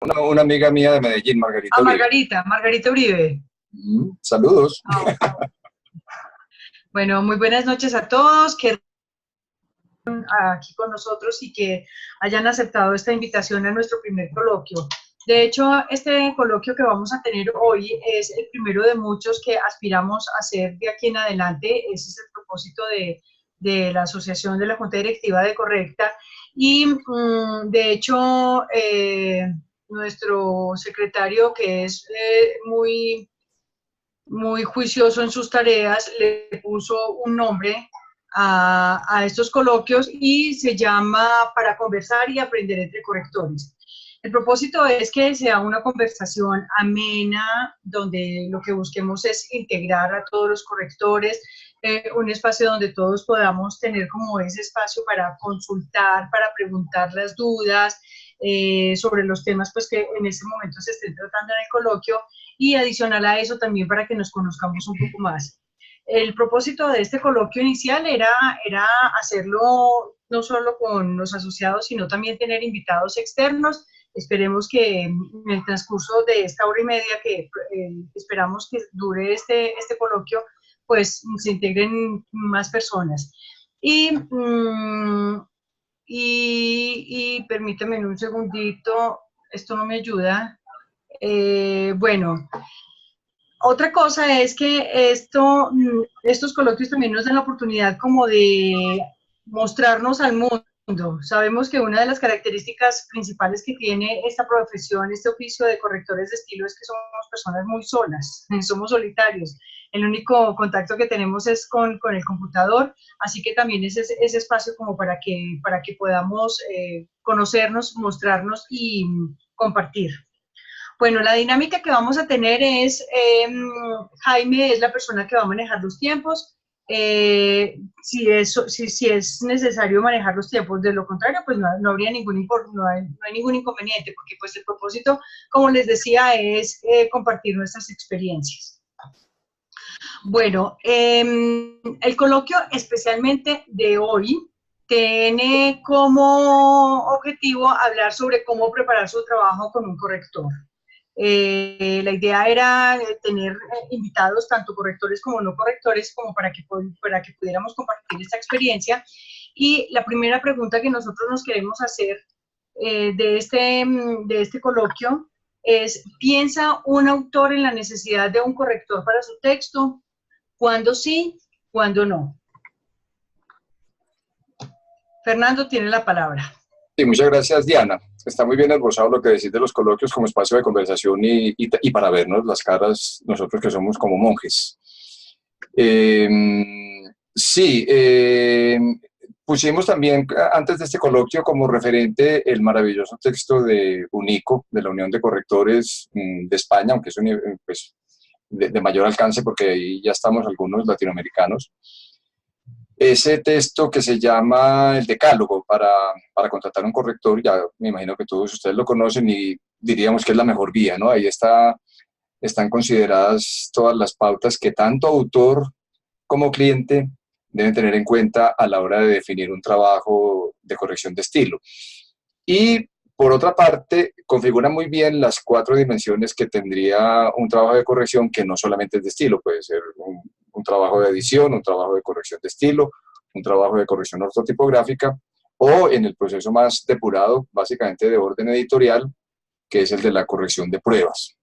Una amiga mía de Medellín, A Margarita Uribe. Margarita Uribe. Saludos. Ah, bueno, muy buenas noches a todos que aquí con nosotros y que hayan aceptado esta invitación a nuestro primer coloquio. De hecho, este coloquio que vamos a tener hoy es el primero de muchos que aspiramos a hacer de aquí en adelante. Ese es el propósito de la Asociación de la Junta Directiva de Correcta. Y de hecho, nuestro secretario, que es muy juicioso en sus tareas, le puso un nombre a estos coloquios y se llama Para conversar y aprender entre correctores. El propósito es que sea una conversación amena, donde lo que busquemos es integrar a todos los correctores, un espacio donde todos podamos tener como ese espacio para consultar, para preguntar las dudas sobre los temas pues, que en ese momento se estén tratando en el coloquio, y adicional a eso también para que nos conozcamos un poco más. El propósito de este coloquio inicial era hacerlo no solo con los asociados, sino también tener invitados externos. Esperemos que en el transcurso de esta hora y media que esperamos que dure este coloquio, pues se integren más personas. Y, permítame un segundito, esto no me ayuda. Bueno, otra cosa es que estos coloquios también nos dan la oportunidad como de mostrarnos al mundo. Sabemos que una de las características principales que tiene esta profesión, este oficio de correctores de estilo, es que somos personas muy solas, somos solitarios. El único contacto que tenemos es con el computador, así que también es ese espacio como para que podamos conocernos, mostrarnos y compartir. Bueno, la dinámica que vamos a tener es, Jaime es la persona que va a manejar los tiempos. Si es necesario manejar los tiempos, de lo contrario, pues no habría no hay ningún inconveniente, porque pues el propósito, como les decía, es compartir nuestras experiencias. Bueno, el coloquio especialmente de hoy tiene como objetivo hablar sobre cómo preparar su trabajo con un corrector. La idea era tener invitados, tanto correctores como no correctores, como para que pudiéramos compartir esta experiencia. Y la primera pregunta que nosotros nos queremos hacer de este coloquio es, ¿piensa un autor en la necesidad de un corrector para su texto? ¿Cuándo sí? ¿Cuándo no? Fernando tiene la palabra. Sí, muchas gracias, Diana. Está muy bien esbozado lo que decís de los coloquios como espacio de conversación y para vernos las caras, nosotros que somos como monjes. Eh, sí, pusimos también antes de este coloquio como referente el maravilloso texto de UNICO, de la Unión de Correctores de España, aunque es pues, de mayor alcance porque ahí ya estamos algunos latinoamericanos. Ese texto que se llama el Decálogo para contratar un corrector, ya me imagino que todos ustedes lo conocen y diríamos que es la mejor vía, ¿no? Ahí están consideradas todas las pautas que tanto autor como cliente deben tener en cuenta a la hora de definir un trabajo de corrección de estilo. Y por otra parte, configura muy bien las 4 dimensiones que tendría un trabajo de corrección que no solamente es de estilo, puede ser un trabajo de edición, un trabajo de corrección de estilo, un trabajo de corrección ortotipográfica o en el proceso más depurado, básicamente de orden editorial, que es el de la corrección de pruebas.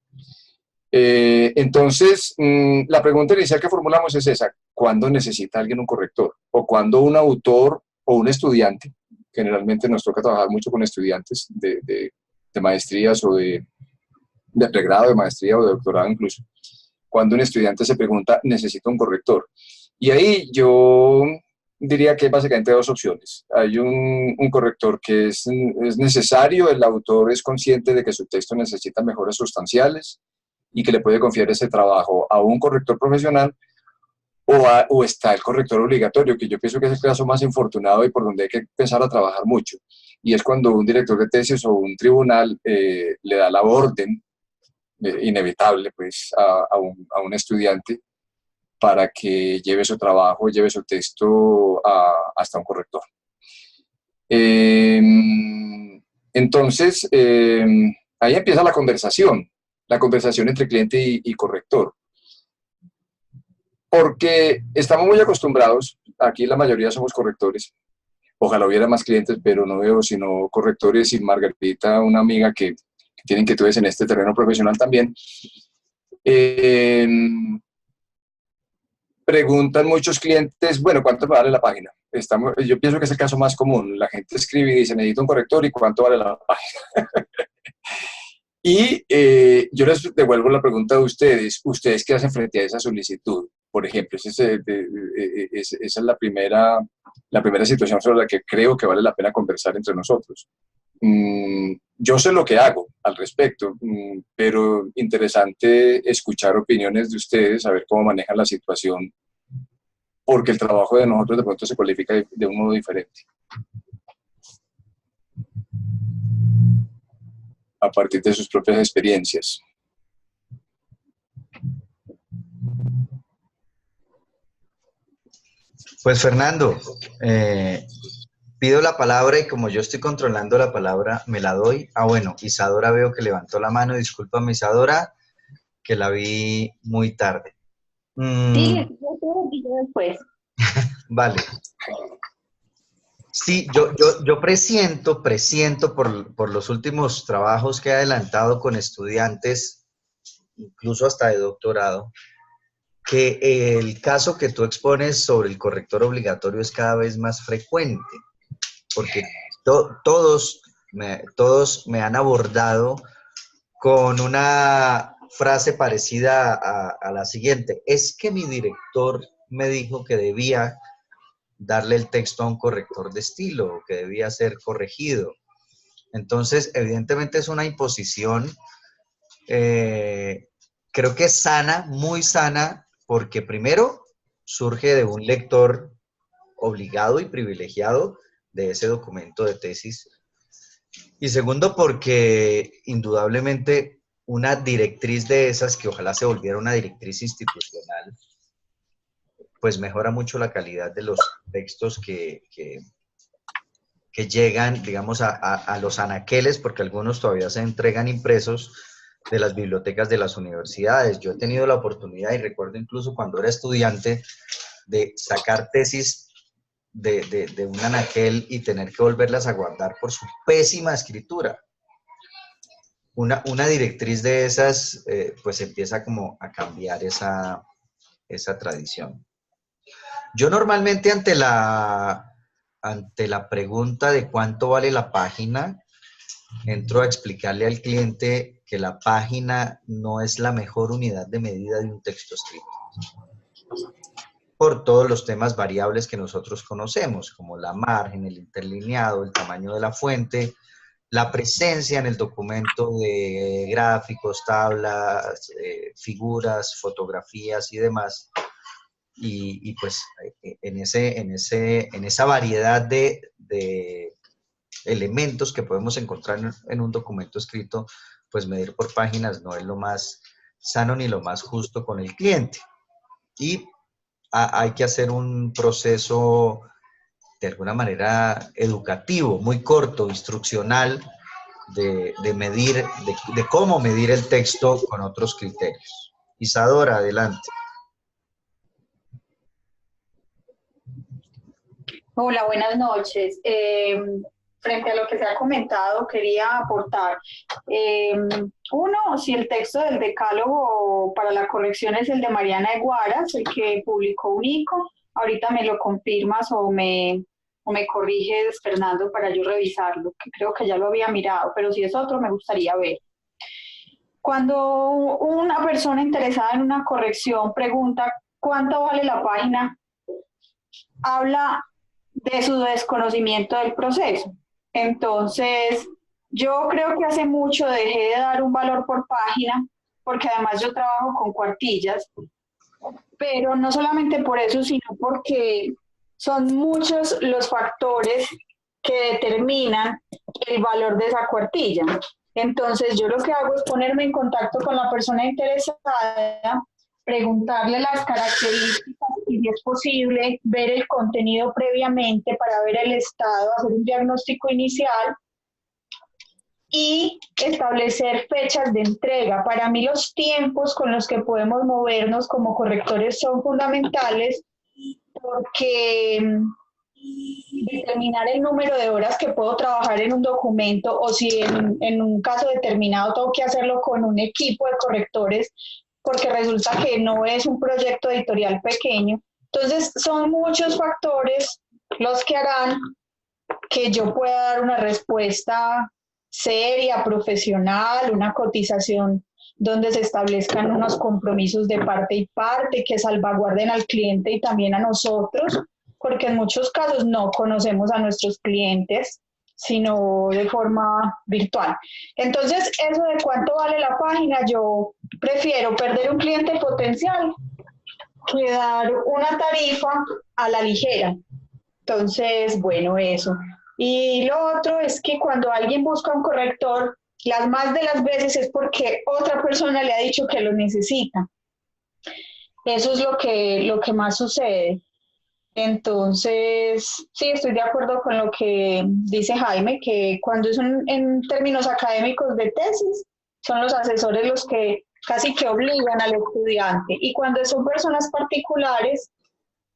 Entonces, la pregunta inicial que formulamos es esa: ¿cuándo necesita alguien un corrector? ¿O cuándo un autor o un estudiante? Generalmente nos toca trabajar mucho con estudiantes de maestrías o de pregrado, de maestría o de doctorado incluso. Cuando un estudiante se pregunta, ¿necesito un corrector? Y ahí yo diría que hay básicamente 2 opciones. Hay un corrector que es necesario, el autor es consciente de que su texto necesita mejoras sustanciales y que le puede confiar ese trabajo a un corrector profesional, o está el corrector obligatorio, que yo pienso que es el caso más infortunado y por donde hay que empezar a trabajar mucho. Y es cuando un director de tesis o un tribunal le da la orden inevitable pues, a un estudiante para que lleve su trabajo, lleve su texto hasta un corrector. Entonces, ahí empieza la conversación entre cliente y corrector. Porque estamos muy acostumbrados, aquí la mayoría somos correctores, ojalá hubiera más clientes, pero no veo sino correctores y Margarita, una amiga que tiene inquietudes en este terreno profesional también. Preguntan muchos clientes, bueno, ¿cuánto vale la página? Yo pienso que es el caso más común. La gente escribe y dice, necesito un corrector y ¿cuánto vale la página? Y yo les devuelvo la pregunta a ustedes. ¿Ustedes qué hacen frente a esa solicitud? Por ejemplo, esa es la primera situación sobre la que creo que vale la pena conversar entre nosotros. Yo sé lo que hago al respecto, pero interesante escuchar opiniones de ustedes, saber cómo manejan la situación, porque el trabajo de nosotros de pronto se cualifica de un modo diferente, a partir de sus propias experiencias. Pues Fernando, pido la palabra y como yo estoy controlando la palabra, me la doy. Ah, bueno, Isadora veo que levantó la mano. Discúlpame, Isadora, que la vi muy tarde. Sí, yo después. Vale. Sí, yo presiento por los últimos trabajos que he adelantado con estudiantes, incluso hasta de doctorado, que el caso que tú expones sobre el corrector obligatorio es cada vez más frecuente, porque todos me han abordado con una frase parecida a la siguiente: es que mi director me dijo que debía darle el texto a un corrector de estilo, que debía ser corregido. Entonces, evidentemente es una imposición, creo que es sana, muy sana, porque primero surge de un lector obligado y privilegiado de ese documento de tesis, y segundo porque indudablemente una directriz de esas, que ojalá se volviera una directriz institucional, pues mejora mucho la calidad de los textos que llegan, digamos, a los anaqueles, porque algunos todavía se entregan impresos, de las bibliotecas de las universidades. Yo he tenido la oportunidad, y recuerdo incluso cuando era estudiante, de sacar tesis de un anaquel y tener que volverlas a guardar por su pésima escritura. Una directriz de esas, pues empieza como a cambiar esa tradición. Yo normalmente ante la pregunta de cuánto vale la página, entro a explicarle al cliente que la página no es la mejor unidad de medida de un texto escrito, por todos los temas variables que nosotros conocemos, como la margen, el interlineado, el tamaño de la fuente, la presencia en el documento de gráficos, tablas, figuras, fotografías y demás. Y pues en esa variedad de elementos que podemos encontrar en un documento escrito, pues medir por páginas no es lo más sano ni lo más justo con el cliente. Y hay que hacer un proceso de alguna manera educativo, muy corto, instruccional, de medir, de cómo medir el texto con otros criterios. Isadora, adelante. Hola, buenas noches. Frente a lo que se ha comentado, quería aportar. Uno, si el texto del decálogo para la corrección es el de Mariana Eguaras, el que publicó UNICO, ahorita me lo confirmas o me corriges, Fernando, para yo revisarlo, que creo que ya lo había mirado, pero si es otro, me gustaría ver. Cuando una persona interesada en una corrección pregunta cuánto vale la página, habla de su desconocimiento del proceso. Entonces, yo creo que hace mucho dejé de dar un valor por página, porque además yo trabajo con cuartillas, pero no solamente por eso, sino porque son muchos los factores que determinan el valor de esa cuartilla. Entonces, yo lo que hago es ponerme en contacto con la persona interesada, preguntarle las características y si es posible ver el contenido previamente para ver el estado, hacer un diagnóstico inicial y establecer fechas de entrega. Para mí los tiempos con los que podemos movernos como correctores son fundamentales porque determinar el número de horas que puedo trabajar en un documento o si en un caso determinado tengo que hacerlo con un equipo de correctores porque resulta que no es un proyecto editorial pequeño. Entonces son muchos factores los que harán que yo pueda dar una respuesta seria, profesional, una cotización donde se establezcan unos compromisos de parte y parte que salvaguarden al cliente y también a nosotros, porque en muchos casos no conocemos a nuestros clientes, sino de forma virtual. Entonces, eso de cuánto vale la página, yo prefiero perder un cliente potencial que dar una tarifa a la ligera. Entonces, bueno, eso. Y lo otro es que cuando alguien busca un corrector, las más de las veces es porque otra persona le ha dicho que lo necesita. Eso es lo que más sucede. Entonces, sí, estoy de acuerdo con lo que dice Jaime, que cuando es en términos académicos de tesis, son los asesores los que casi que obligan al estudiante. Y cuando son personas particulares,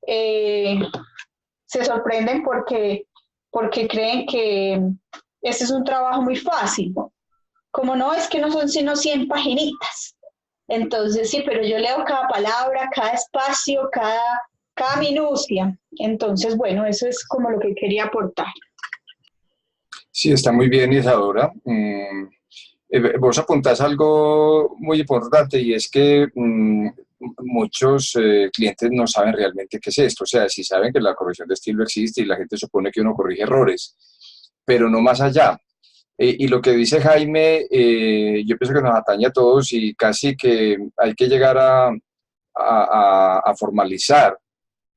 se sorprenden porque creen que este es un trabajo muy fácil. Como no, es que no son sino 100 paginitas. Entonces, sí, pero yo leo cada palabra, cada espacio, cada minucia. Entonces, bueno, eso es como lo que quería aportar. Sí, está muy bien, Isadora. Vos apuntás algo muy importante y es que muchos clientes no saben realmente qué es esto. O sea, sí saben que la corrección de estilo existe y la gente supone que uno corrige errores, pero no más allá. Y lo que dice Jaime, yo pienso que nos atañe a todos y casi que hay que llegar a formalizar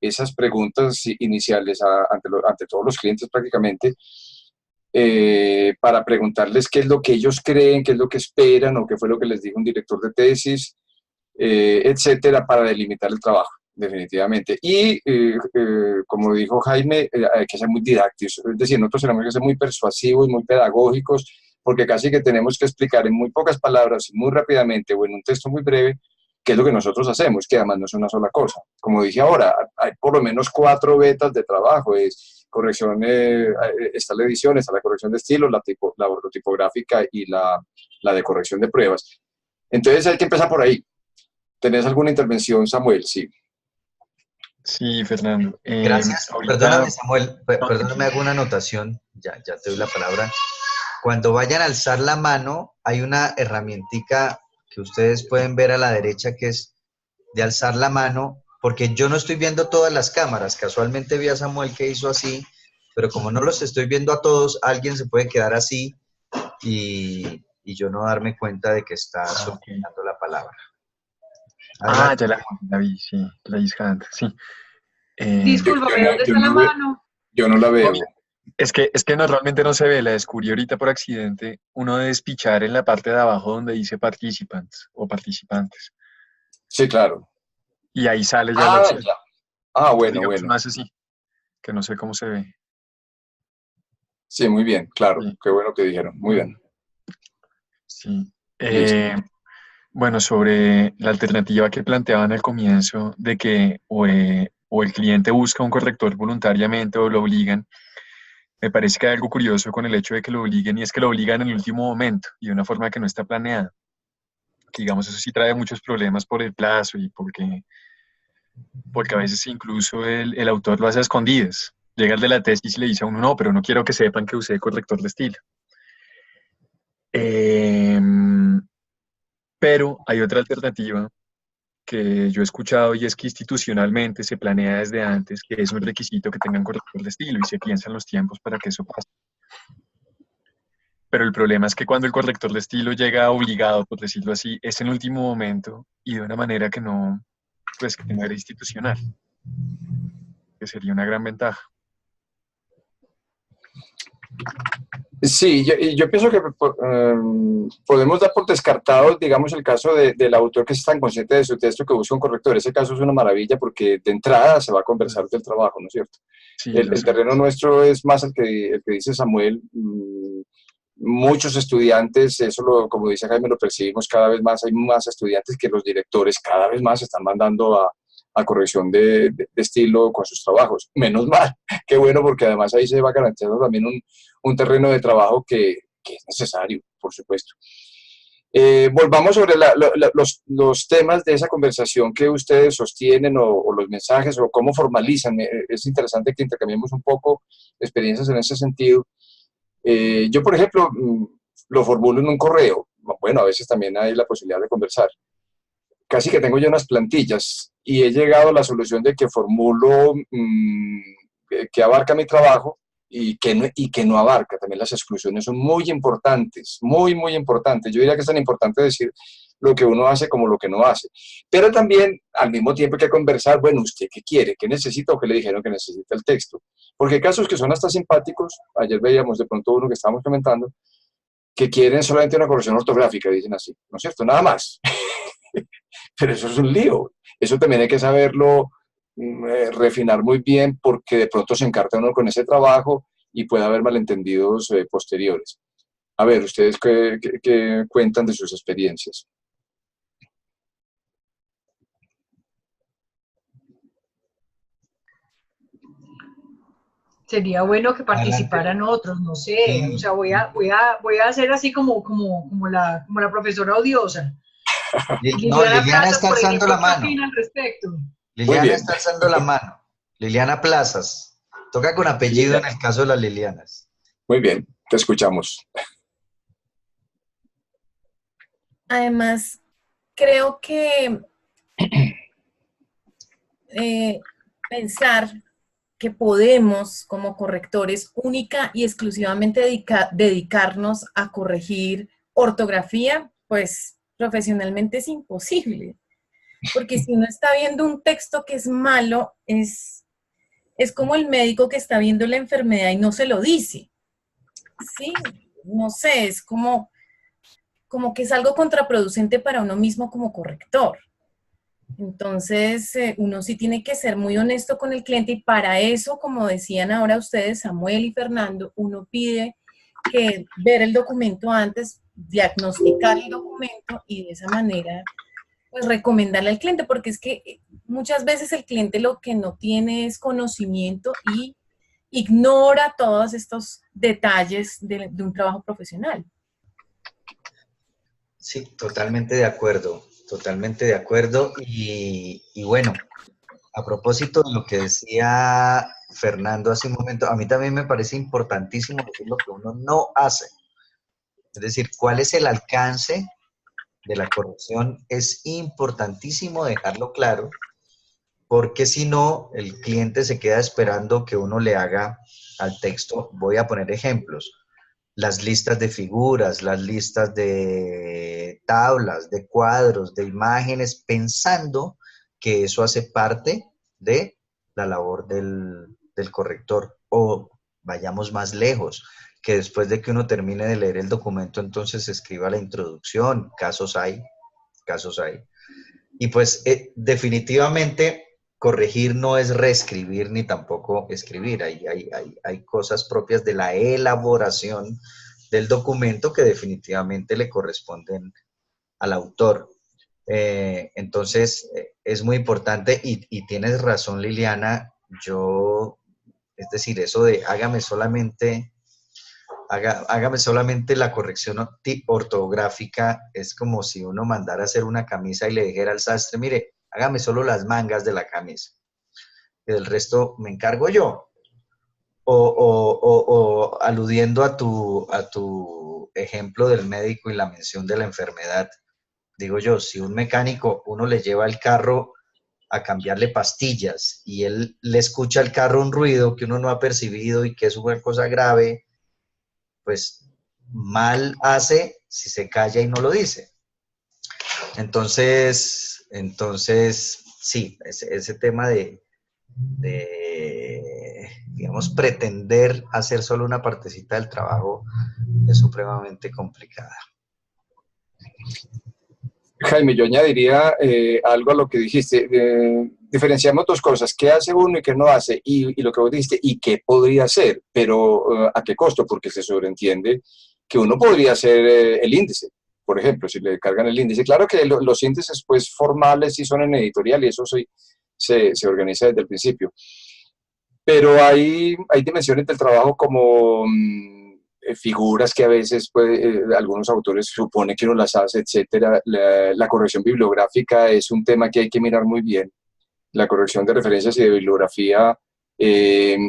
esas preguntas iniciales ante todos los clientes prácticamente, para preguntarles qué es lo que ellos creen, qué es lo que esperan o qué fue lo que les dijo un director de tesis, etcétera, para delimitar el trabajo, definitivamente. Y como dijo Jaime, hay que ser muy didácticos, es decir, nosotros tenemos que ser muy persuasivos, muy pedagógicos, porque casi que tenemos que explicar en muy pocas palabras, muy rápidamente o en un texto muy breve, qué es lo que nosotros hacemos, que además no es una sola cosa. Como dije ahora, hay por lo menos 4 vetas de trabajo, es corrección, está la edición, está la corrección de estilo, la ortotipográfica y la de corrección de pruebas. Entonces hay que empezar por ahí. ¿Tenés alguna intervención, Samuel? Sí. Sí, Fernando. Gracias. Ahorita... Perdóname, Samuel, perdóname, hago una anotación, ya te doy la palabra. Cuando vayan a alzar la mano, hay una herramientica que ustedes pueden ver a la derecha que es de alzar la mano, porque yo no estoy viendo todas las cámaras. Casualmente vi a Samuel que hizo así, pero como no los estoy viendo a todos, alguien se puede quedar así y yo no darme cuenta de que está solicitando la palabra. Ya la vi, sí, la hand, sí. Discúlpame, ¿dónde está la mano? Yo no la veo. Es que normalmente no se ve, la descubrí ahorita por accidente. Uno debe despichar en la parte de abajo donde dice participants o participantes. Sí, claro. Y ahí sale ya la opción. Bueno, digamos, bueno. No es así, que no sé cómo se ve. Sí, muy bien, claro. Sí. Qué bueno que dijeron. Muy bien. Sí. Bueno, sobre la alternativa que planteaban al comienzo de que o el cliente busca un corrector voluntariamente o lo obligan, me parece que hay algo curioso con el hecho de que lo obliguen y es que lo obligan en el último momento y de una forma que no está planeada. Que digamos, eso sí trae muchos problemas por el plazo y porque a veces incluso el autor lo hace a escondidas. Llega el de la tesis y le dice a uno, no, pero no quiero que sepan que usé corrector de estilo. Pero hay otra alternativa que yo he escuchado y es que institucionalmente se planea desde antes que es un requisito que tengan corrector de estilo y se piensan los tiempos para que eso pase. Pero el problema es que cuando el corrector de estilo llega obligado, por decirlo así, es en el último momento y de una manera que no era institucional, que sería una gran ventaja. Sí, yo pienso que podemos dar por descartado, digamos, el caso del autor que es tan consciente de su texto que busca un corrector. Ese caso es una maravilla porque de entrada se va a conversar del trabajo, ¿no es cierto? Sí, el terreno nuestro es más el que dice Samuel, muchos estudiantes, eso como dice Jaime, lo percibimos cada vez más, hay más estudiantes que los directores cada vez más están mandando a corrección de estilo con sus trabajos. Menos mal, qué bueno, porque además ahí se va garantizando también un terreno de trabajo que es necesario, por supuesto. Volvamos sobre los temas de esa conversación que ustedes sostienen o los mensajes o cómo formalizan. Es interesante que intercambiemos un poco experiencias en ese sentido. Yo, por ejemplo, lo formulo en un correo. Bueno, a veces también hay la posibilidad de conversar. Casi que tengo ya unas plantillas y he llegado a la solución de que formulo que abarca mi trabajo y que no abarca. También las exclusiones son muy importantes, muy, muy importantes. Yo diría que es tan importante decir lo que uno hace como lo que no hace. Pero también, al mismo tiempo, hay que conversar, bueno, ¿usted qué quiere? ¿Qué necesita o qué le dijeron que necesita el texto? Porque hay casos que son hasta simpáticos. Ayer veíamos de pronto uno que estábamos comentando, que quieren solamente una corrección ortográfica, dicen así, ¿no es cierto? Nada más. Pero eso es un lío. Eso también hay que saberlo refinar muy bien, porque de pronto se encarta uno con ese trabajo y puede haber malentendidos posteriores. A ver, ¿ustedes qué cuentan de sus experiencias? Sería bueno que participaran Adelante. otros, no sé, o sea, voy a hacer así como la profesora odiosa. No, Liliana Liliana Plazas, está por alzando ejemplo, la ¿qué mano. opina al respecto? Muy Liliana bien. está alzando la mano. Liliana Plazas. Toca con apellido en el caso de las Lilianas. Muy bien, te escuchamos. Además, creo que pensar que podemos, como correctores, única y exclusivamente dedicarnos a corregir ortografía, pues profesionalmente es imposible. Porque si uno está viendo un texto que es malo, es como el médico que está viendo la enfermedad y no se lo dice. Sí, no sé, es como que es algo contraproducente para uno mismo como corrector. Entonces, uno sí tiene que ser muy honesto con el cliente y para eso, como decían ahora ustedes, Samuel y Fernando, uno pide que ver el documento antes, diagnosticar el documento y de esa manera, pues recomendarle al cliente, porque es que muchas veces el cliente lo que no tiene es conocimiento y ignora todos estos detalles de un trabajo profesional. Sí, totalmente de acuerdo, totalmente de acuerdo. Y bueno, a propósito de lo que decía Fernando hace un momento, a mí también me parece importantísimo decir lo que uno no hace. Es decir, cuál es el alcance de la corrección. Es importantísimo dejarlo claro, porque si no, el cliente se queda esperando que uno le haga al texto. Voy a poner ejemplos. Las listas de figuras, las listas de tablas, de cuadros, de imágenes, pensando que eso hace parte de la labor del corrector. O vayamos más lejos, que después de que uno termine de leer el documento, entonces escriba la introducción. Casos hay, casos hay. Y pues definitivamente corregir no es reescribir ni tampoco escribir. Hay cosas propias de la elaboración del documento que definitivamente le corresponden al autor. Entonces, es muy importante y tienes razón, Liliana. Es decir, eso de hágame solamente la corrección ortográfica, es como si uno mandara a hacer una camisa y le dijera al sastre, mire, hágame solo las mangas de la camisa, y del resto me encargo yo. O aludiendo a tu ejemplo del médico y la mención de la enfermedad, digo yo, si un mecánico, uno le lleva el carro a cambiarle pastillas y él le escucha al carro un ruido que uno no ha percibido y que es una cosa grave, pues mal hace si se calla y no lo dice. Entonces sí, ese tema de, digamos, pretender hacer solo una partecita del trabajo es supremamente complicada. Jaime, yo añadiría algo a lo que dijiste. Diferenciamos dos cosas, qué hace uno y qué no hace, y lo que vos dijiste, y qué podría hacer, pero ¿a qué costo? Porque se sobreentiende que uno podría hacer el índice, por ejemplo, si le cargan el índice. Claro que los índices pues, formales sí son en editorial y eso se organiza desde el principio. Pero hay dimensiones del trabajo como figuras que a veces algunos autores suponen que uno las hace, etcétera. La corrección bibliográfica es un tema que hay que mirar muy bien. La corrección de referencias y de bibliografía,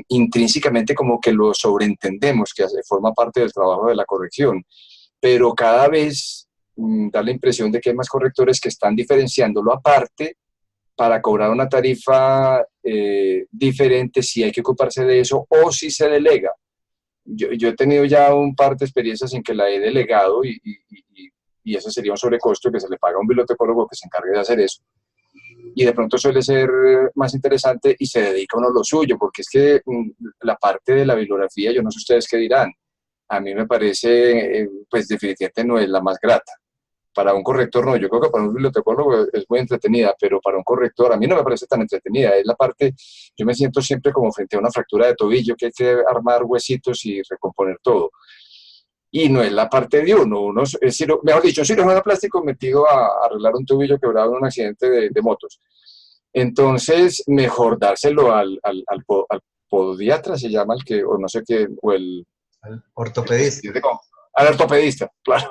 intrínsecamente como que lo sobreentendemos, que forma parte del trabajo de la corrección, pero cada vez da la impresión de que hay más correctores que están diferenciándolo aparte para cobrar una tarifa diferente, si hay que ocuparse de eso o si se delega. Yo he tenido ya un par de experiencias en que la he delegado y eso sería un sobrecosto que se le paga a un bibliotecólogo que se encargue de hacer eso. Y de pronto suele ser más interesante y se dedica uno a lo suyo, porque es que la parte de la bibliografía, yo no sé ustedes qué dirán, a mí me parece, pues definitivamente no es la más grata. Para un corrector no, yo creo que para un bibliotecólogo es muy entretenida, pero para un corrector a mí no me parece tan entretenida. Es la parte, yo me siento siempre como frente a una fractura de tobillo, que hay que armar huesitos y recomponer todo. Y no es la parte de uno es, mejor dicho, un cirujano plástico metido a arreglar un tobillo quebrado en un accidente de motos. Entonces, mejor dárselo al podiatra, se llama el que, o no sé qué, o Al ortopedista. Al ortopedista, claro.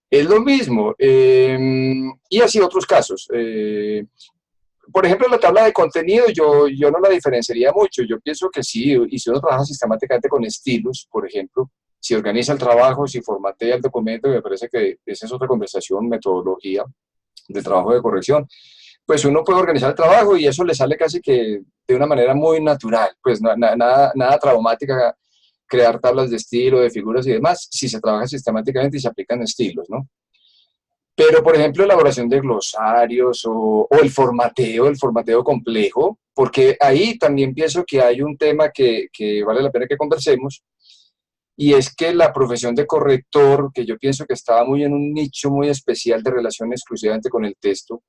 Es lo mismo. Y así otros casos. Por ejemplo, la tabla de contenido yo no la diferenciaría mucho. Yo pienso que sí, y si uno trabaja sistemáticamente con estilos, por ejemplo, si organiza el trabajo, si formatea el documento, me parece que esa es otra conversación, metodología del trabajo de corrección, pues uno puede organizar el trabajo y eso le sale casi que de una manera muy natural, pues nada traumática crear tablas de estilo, de figuras y demás, si se trabaja sistemáticamente y se aplican estilos, ¿no? Pero, por ejemplo, elaboración de glosarios o el formateo complejo, porque ahí también pienso que hay un tema que vale la pena que conversemos, y es que la profesión de corrector, que yo pienso que estaba muy en un nicho muy especial de relación exclusivamente con el texto,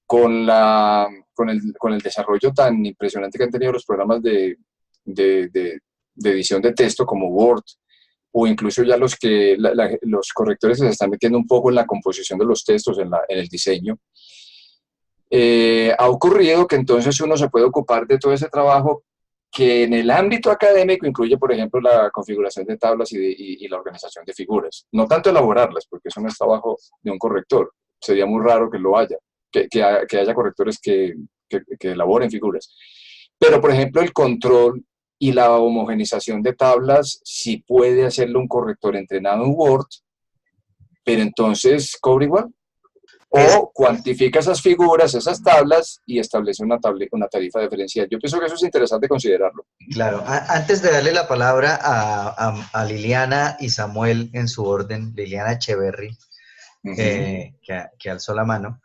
con el desarrollo tan impresionante que han tenido los programas de edición de texto como Word, o incluso ya los correctores se están metiendo un poco en la composición de los textos, en el diseño, ha ocurrido que entonces uno se puede ocupar de todo ese trabajo que en el ámbito académico incluye, por ejemplo, la configuración de tablas y la organización de figuras. No tanto elaborarlas, porque eso no es trabajo de un corrector. Sería muy raro que lo haya, que haya correctores que elaboren figuras. Pero, por ejemplo, el control y la homogenización de tablas sí puede hacerlo un corrector entrenado en Word, pero entonces cobra igual. O cuantifica esas figuras, esas tablas y establece una tarifa diferencial. Yo pienso que eso es interesante considerarlo. Claro, antes de darle la palabra a Liliana y Samuel en su orden, Liliana Echeverry, que alzó la mano,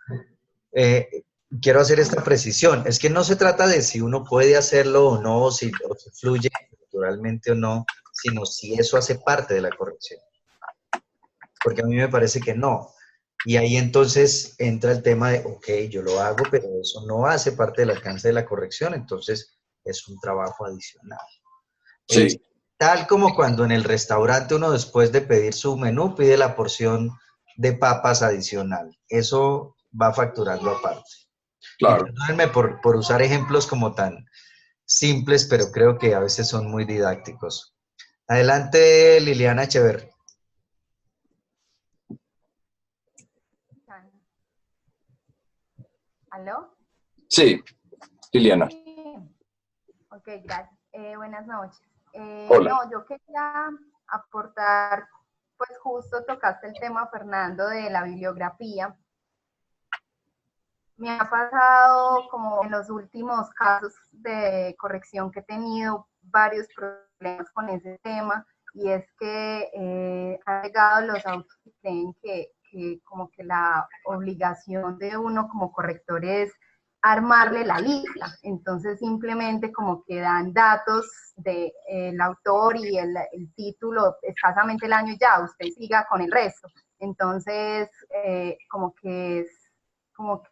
quiero hacer esta precisión. Es que no se trata de si uno puede hacerlo o no, o si fluye naturalmente o no, sino si eso hace parte de la corrección. Porque a mí me parece que no. Y ahí entonces entra el tema de, ok, yo lo hago, pero eso no hace parte del alcance de la corrección, entonces es un trabajo adicional. Sí. Es tal como cuando en el restaurante uno después de pedir su menú pide la porción de papas adicional. Eso va facturando aparte. Claro. Y perdónenme por usar ejemplos como tan simples, pero creo que a veces son muy didácticos. Adelante, Liliana Echeverry. ¿Aló? Sí, Liliana. Sí. Ok, gracias. Buenas noches. Hola. No, yo quería aportar, pues justo tocaste el tema, Fernando, de la bibliografía. Me ha pasado como en los últimos casos de corrección que he tenido varios problemas con ese tema, y es que han llegado los autores que creen que como que la obligación de uno como corrector es armarle la lista, entonces simplemente como que dan datos del autor y el título, escasamente el año, ya, usted siga con el resto. Entonces, como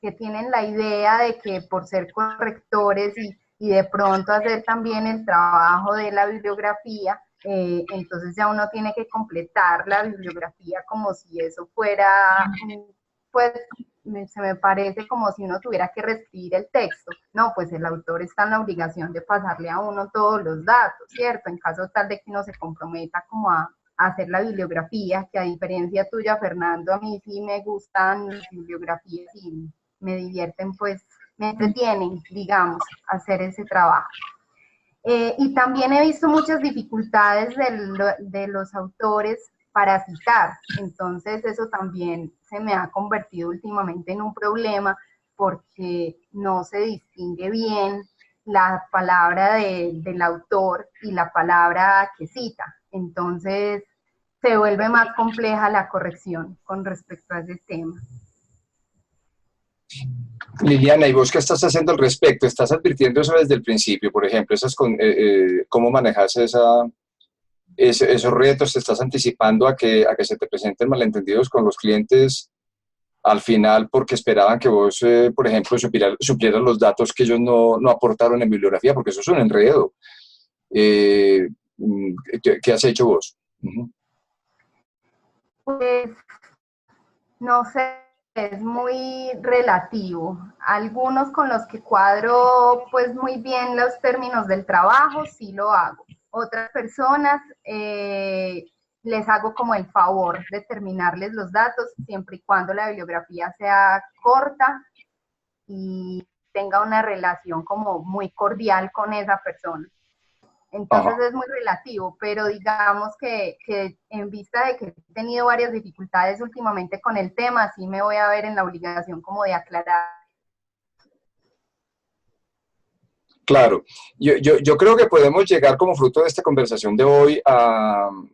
que tienen la idea de que por ser correctores y de pronto hacer también el trabajo de la bibliografía, entonces ya uno tiene que completar la bibliografía como si eso fuera, pues se me parece como si uno tuviera que reescribir el texto. No, pues el autor está en la obligación de pasarle a uno todos los datos, ¿cierto? En caso tal de que uno se comprometa como a hacer la bibliografía, que a diferencia tuya, Fernando, a mí sí me gustan las bibliografías y me divierten, pues me entretienen, digamos, hacer ese trabajo. Y también he visto muchas dificultades de los autores para citar, entonces eso también se me ha convertido últimamente en un problema porque no se distingue bien la palabra del autor y la palabra que cita, entonces se vuelve más compleja la corrección con respecto a ese tema. Liliana, ¿y vos qué estás haciendo al respecto? ¿Estás advirtiendo eso desde el principio? Por ejemplo, ¿cómo manejas esos retos? ¿Te estás anticipando a que se te presenten malentendidos con los clientes al final porque esperaban que vos, por ejemplo, suplieras los datos que ellos no aportaron en bibliografía? Porque eso es un enredo. ¿Qué has hecho vos? Pues, no sé, es muy relativo. Algunos con los que cuadro pues muy bien los términos del trabajo, sí lo hago. Otras personas les hago como el favor de terminarles los datos siempre y cuando la bibliografía sea corta y tenga una relación como muy cordial con esa persona. Entonces es muy relativo, pero digamos que en vista de que he tenido varias dificultades últimamente con el tema, sí me voy a ver en la obligación como de aclarar. Claro, yo creo que podemos llegar como fruto de esta conversación de hoy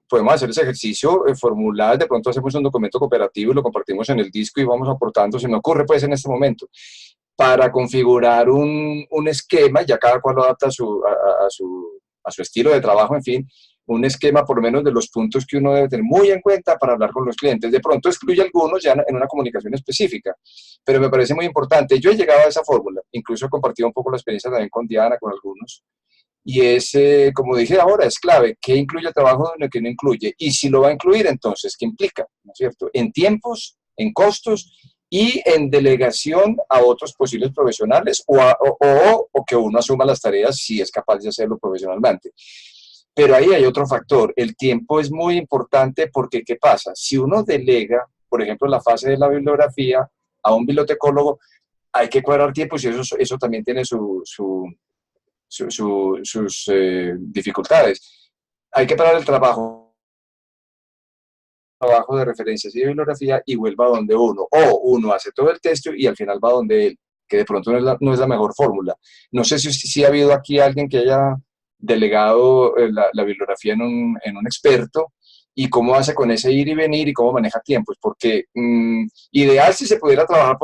podemos hacer ese ejercicio, formular, de pronto hacemos un documento cooperativo y lo compartimos en el disco y vamos aportando, se me ocurre pues en este momento, para configurar un esquema, ya cada cual lo adapta a su estilo de trabajo, en fin, un esquema por lo menos de los puntos que uno debe tener muy en cuenta para hablar con los clientes. De pronto excluye algunos ya en una comunicación específica, pero me parece muy importante. Yo he llegado a esa fórmula, incluso he compartido un poco la experiencia también con Diana, con algunos, y es, como dije ahora, es clave, ¿qué incluye el trabajo y qué no incluye? Y si lo va a incluir, entonces, ¿qué implica? ¿No es cierto? En tiempos, en costos y en delegación a otros posibles profesionales o que uno asuma las tareas si es capaz de hacerlo profesionalmente. Pero ahí hay otro factor, el tiempo es muy importante porque, ¿qué pasa? Si uno delega, por ejemplo, la fase de la bibliografía a un bibliotecólogo, hay que cuadrar tiempos y eso también tiene sus dificultades. Hay que parar el trabajo de referencias y de bibliografía y vuelva a donde uno, o uno hace todo el texto y al final va donde él, que de pronto no es la mejor fórmula. No sé si ha habido aquí alguien que haya delegado la bibliografía en un experto y cómo hace con ese ir y venir y cómo maneja tiempos, porque ideal si se pudiera trabajar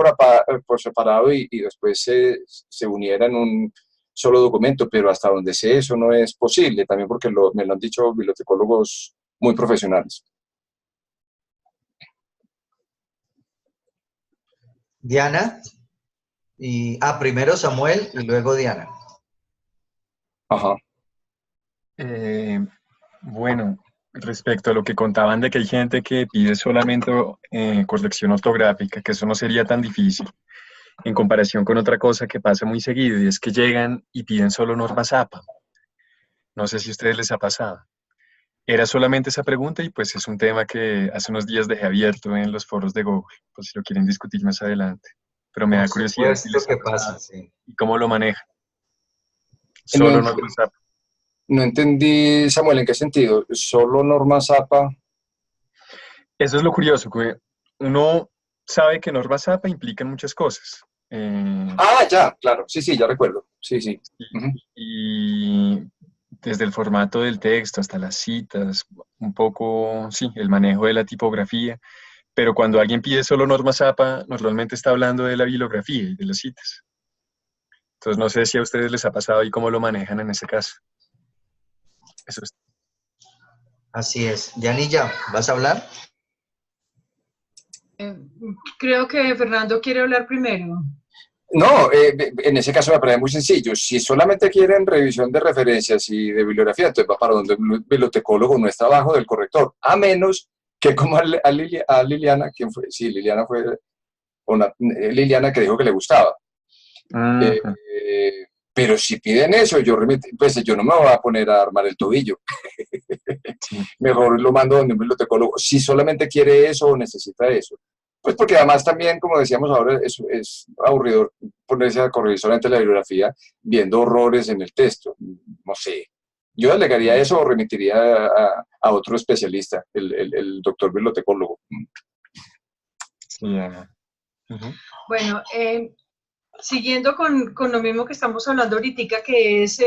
por separado y después se uniera en un solo documento, pero hasta donde sé eso no es posible, también porque me lo han dicho bibliotecólogos muy profesionales. Diana, primero Samuel y luego Diana. Ajá. Bueno, respecto a lo que contaban de que hay gente que pide solamente corrección ortográfica, que eso no sería tan difícil, en comparación con otra cosa que pasa muy seguido, y es que llegan y piden solo normas APA. No sé si a ustedes les ha pasado. Era solamente esa pregunta y pues es un tema que hace unos días dejé abierto en los foros de Google, pues si lo quieren discutir más adelante. Pero me da curiosidad si les ha pasado sí. y cómo lo manejan. Solo normas APA. No entendí, Samuel, ¿en qué sentido? ¿Solo normas APA? Eso es lo curioso, que uno sabe que normas APA implican muchas cosas. Ya, claro, sí, ya recuerdo. Sí. Y desde el formato del texto hasta las citas, un poco, sí, el manejo de la tipografía, pero cuando alguien pide solo normas APA, normalmente está hablando de la bibliografía y de las citas. Entonces no sé si a ustedes les ha pasado y cómo lo manejan en ese caso. Eso es. Así es. Dianilla, ¿vas a hablar? Creo que Fernando quiere hablar primero. No, en ese caso me parece muy sencillo. Si solamente quieren revisión de referencias y de bibliografía, entonces va para donde el bibliotecólogo, no es trabajo del corrector, a menos que como a Liliana, ¿quién fue? Sí, Liliana fue Liliana que dijo que le gustaba. Eh, Ujú. pero si piden eso, pues yo no me voy a poner a armar el tobillo. Sí, Mejor lo mando donde un bibliotecólogo, si solamente quiere eso o necesita eso. Pues porque además también, como decíamos ahora, es aburrido ponerse a corregir solamente la bibliografía viendo horrores en el texto. No sé. Yo delegaría eso o remitiría a otro especialista, el doctor bibliotecólogo. sí, Ana. Ujú. Bueno, siguiendo con lo mismo que estamos hablando ahorita, que es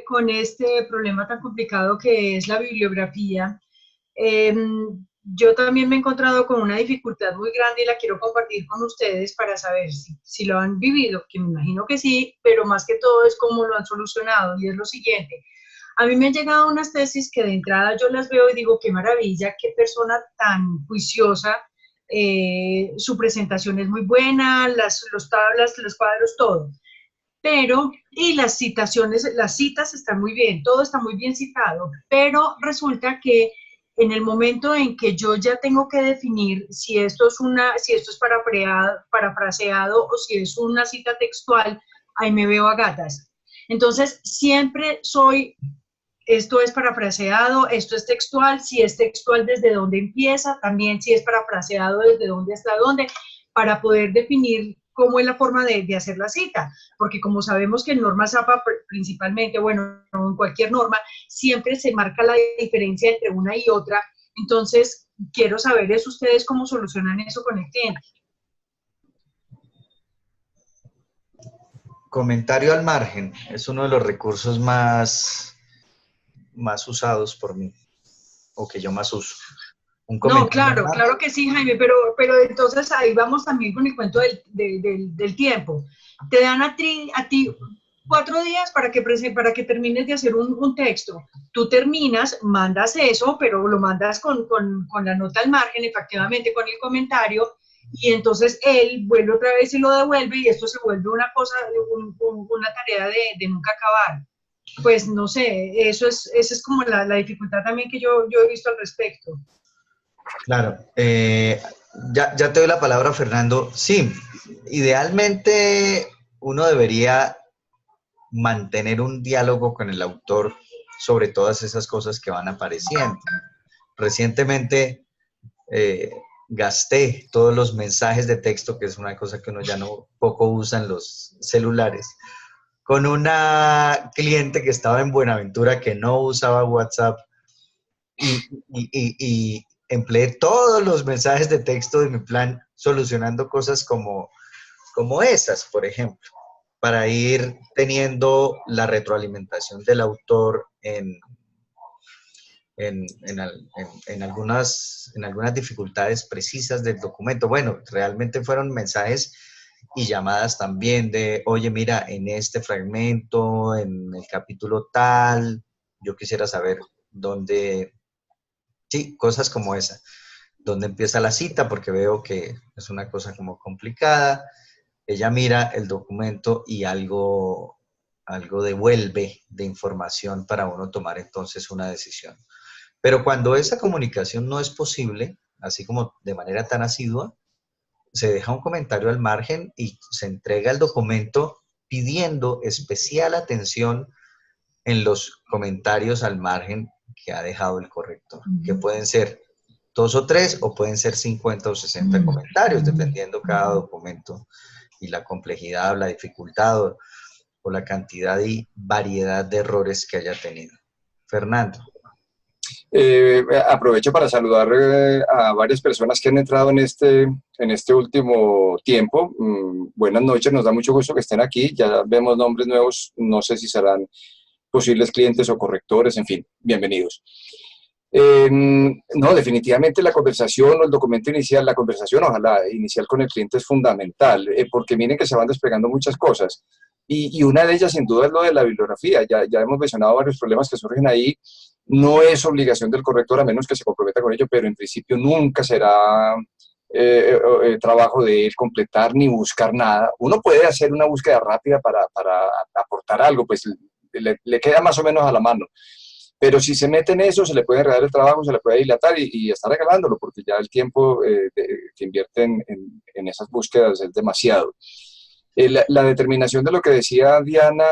con este problema tan complicado que es la bibliografía, yo también me he encontrado con una dificultad muy grande y la quiero compartir con ustedes para saber si lo han vivido, que me imagino que sí, pero más que todo es cómo lo han solucionado, y es lo siguiente. A mí me han llegado unas tesis que de entrada yo las veo y digo, qué maravilla, qué persona tan juiciosa, su presentación es muy buena, los tablas, los cuadros, todo. Pero, y las citaciones, las citas están muy bien, todo está muy bien citado, pero resulta que en el momento en que yo ya tengo que definir si esto es parafraseado o si es una cita textual, ahí me veo a gatas. Entonces, siempre esto es parafraseado, esto es textual, si es textual desde dónde empieza, también si es parafraseado desde dónde hasta dónde, para poder definir cómo es la forma de hacer la cita, porque como sabemos que en norma ZAPA principalmente, bueno, en cualquier norma, siempre se marca la diferencia entre una y otra, entonces quiero saber es ustedes cómo solucionan eso con el cliente. Comentario al margen es uno de los recursos más usados por mí, o que yo más uso. Un No, comentario al claro, margen. claro que sí, Jaime, pero entonces ahí vamos también con el cuento del tiempo. Te dan a ti 4 días para que termines de hacer un texto. Tú terminas, mandas eso, pero lo mandas con la nota al margen, efectivamente, con el comentario, y entonces él vuelve otra vez y lo devuelve, y esto se vuelve una cosa, una tarea de nunca acabar. Pues no sé, esa es como la dificultad también que yo he visto al respecto. Claro, ya te doy la palabra, Fernando. Sí, idealmente uno debería mantener un diálogo con el autor sobre todas esas cosas que van apareciendo. Recientemente gasté todos los mensajes de texto, que es una cosa que uno ya no poco usa en los celulares, con una cliente que estaba en Buenaventura que no usaba WhatsApp y empleé todos los mensajes de texto de mi plan solucionando cosas como esas, por ejemplo, para ir teniendo la retroalimentación del autor en algunas dificultades precisas del documento. Bueno, realmente fueron mensajes y llamadas también de, oye, mira, en este fragmento, en el capítulo tal, yo quisiera saber dónde, sí, cosas como esa, dónde empieza la cita, porque veo que es una cosa como complicada. Ella mira el documento y algo devuelve de información para uno tomar entonces una decisión. Pero cuando esa comunicación no es posible, así como de manera tan asidua, se deja un comentario al margen y se entrega el documento pidiendo especial atención en los comentarios al margen que ha dejado el corrector, que pueden ser 2 o 3 o pueden ser 50 o 60 comentarios, dependiendo cada documento y la complejidad o la dificultad o la cantidad y variedad de errores que haya tenido. Fernando. Aprovecho para saludar a varias personas que han entrado en este último tiempo. Buenas noches, nos da mucho gusto que estén aquí. Ya vemos nombres nuevos, no sé si serán posibles clientes o correctores, en fin, bienvenidos. No, definitivamente la conversación o el documento inicial, la conversación ojalá inicial con el cliente es fundamental, porque miren que se van desplegando muchas cosas. Y una de ellas sin duda es lo de la bibliografía. Ya hemos mencionado varios problemas que surgen ahí. No es obligación del corrector a menos que se comprometa con ello, pero en principio nunca será trabajo de él completar ni buscar nada. Uno puede hacer una búsqueda rápida para aportar algo, pues le queda más o menos a la mano. Pero si se mete en eso, se le puede enredar el trabajo, se le puede dilatar y está regalándolo, porque ya el tiempo que invierte en esas búsquedas es demasiado. La determinación de lo que decía Diana,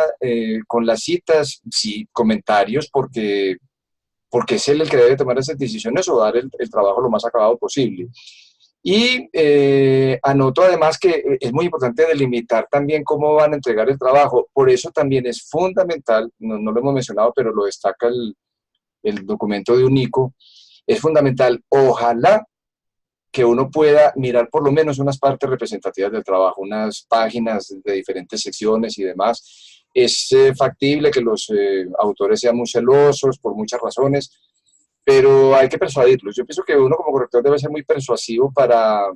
con las citas, sí, comentarios, porque es él el que debe tomar esas decisiones o dar el trabajo lo más acabado posible. Y anoto además que es muy importante delimitar también cómo van a entregar el trabajo. Por eso también es fundamental, no lo hemos mencionado, pero lo destaca el documento de UNICO, es fundamental, ojalá que uno pueda mirar por lo menos unas partes representativas del trabajo, unas páginas de diferentes secciones y demás. Es factible que los autores sean muy celosos por muchas razones, pero hay que persuadirlos. Yo pienso que uno como corrector debe ser muy persuasivo para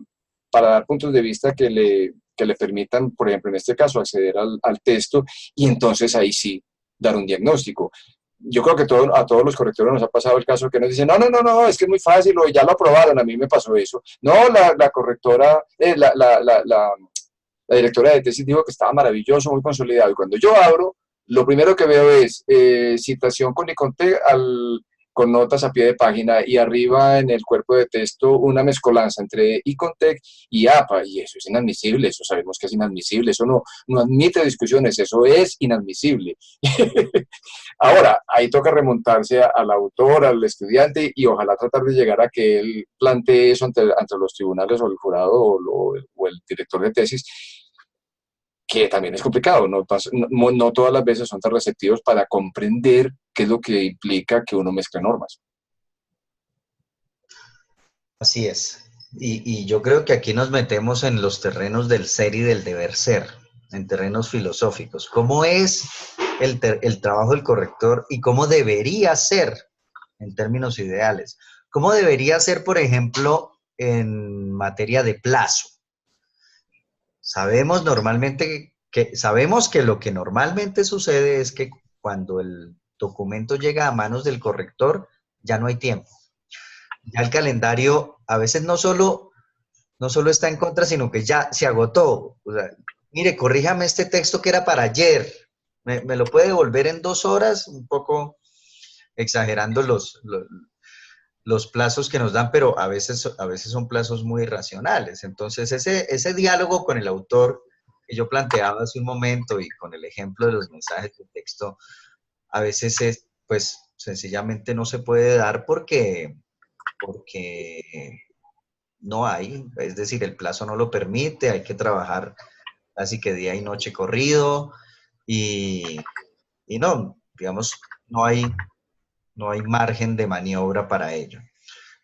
dar puntos de vista que le permitan, por ejemplo, en este caso, acceder al texto y entonces ahí sí dar un diagnóstico. Yo creo que a todos los correctores nos ha pasado el caso que nos dicen, no, es que es muy fácil, o ya lo aprobaron, a mí me pasó eso. No, la correctora, la directora de tesis dijo que estaba maravilloso, muy consolidado. Y cuando yo abro, lo primero que veo es citación con Icontec con notas a pie de página y arriba en el cuerpo de texto una mezcolanza entre Icontec y APA, y eso es inadmisible, eso sabemos que es inadmisible, eso no admite discusiones, eso es inadmisible. Ahora, ahí toca remontarse al autor, al estudiante, y ojalá tratar de llegar a que él plantee eso ante los tribunales o el jurado o el director de tesis, que también es complicado, no todas las veces son tan receptivos para comprender qué es lo que implica que uno mezcle normas. Así es. Y yo creo que aquí nos metemos en los terrenos del ser y del deber ser, en terrenos filosóficos. ¿Cómo es el trabajo del corrector y cómo debería ser en términos ideales? ¿Cómo debería ser, por ejemplo, en materia de plazo? Sabemos que lo que normalmente sucede es que cuando el documento llega a manos del corrector, ya no hay tiempo. Ya el calendario a veces no solo está en contra, sino que ya se agotó. O sea, mire, corríjame este texto que era para ayer. ¿Me lo puede devolver en 2 horas? Un poco exagerando los plazos que nos dan, pero a veces son plazos muy irracionales. Entonces, ese diálogo con el autor que yo planteaba hace un momento y con el ejemplo de los mensajes de texto, a veces pues sencillamente no se puede dar porque no hay, es decir, el plazo no lo permite, hay que trabajar casi que día y noche corrido y no, digamos, no hay margen de maniobra para ello.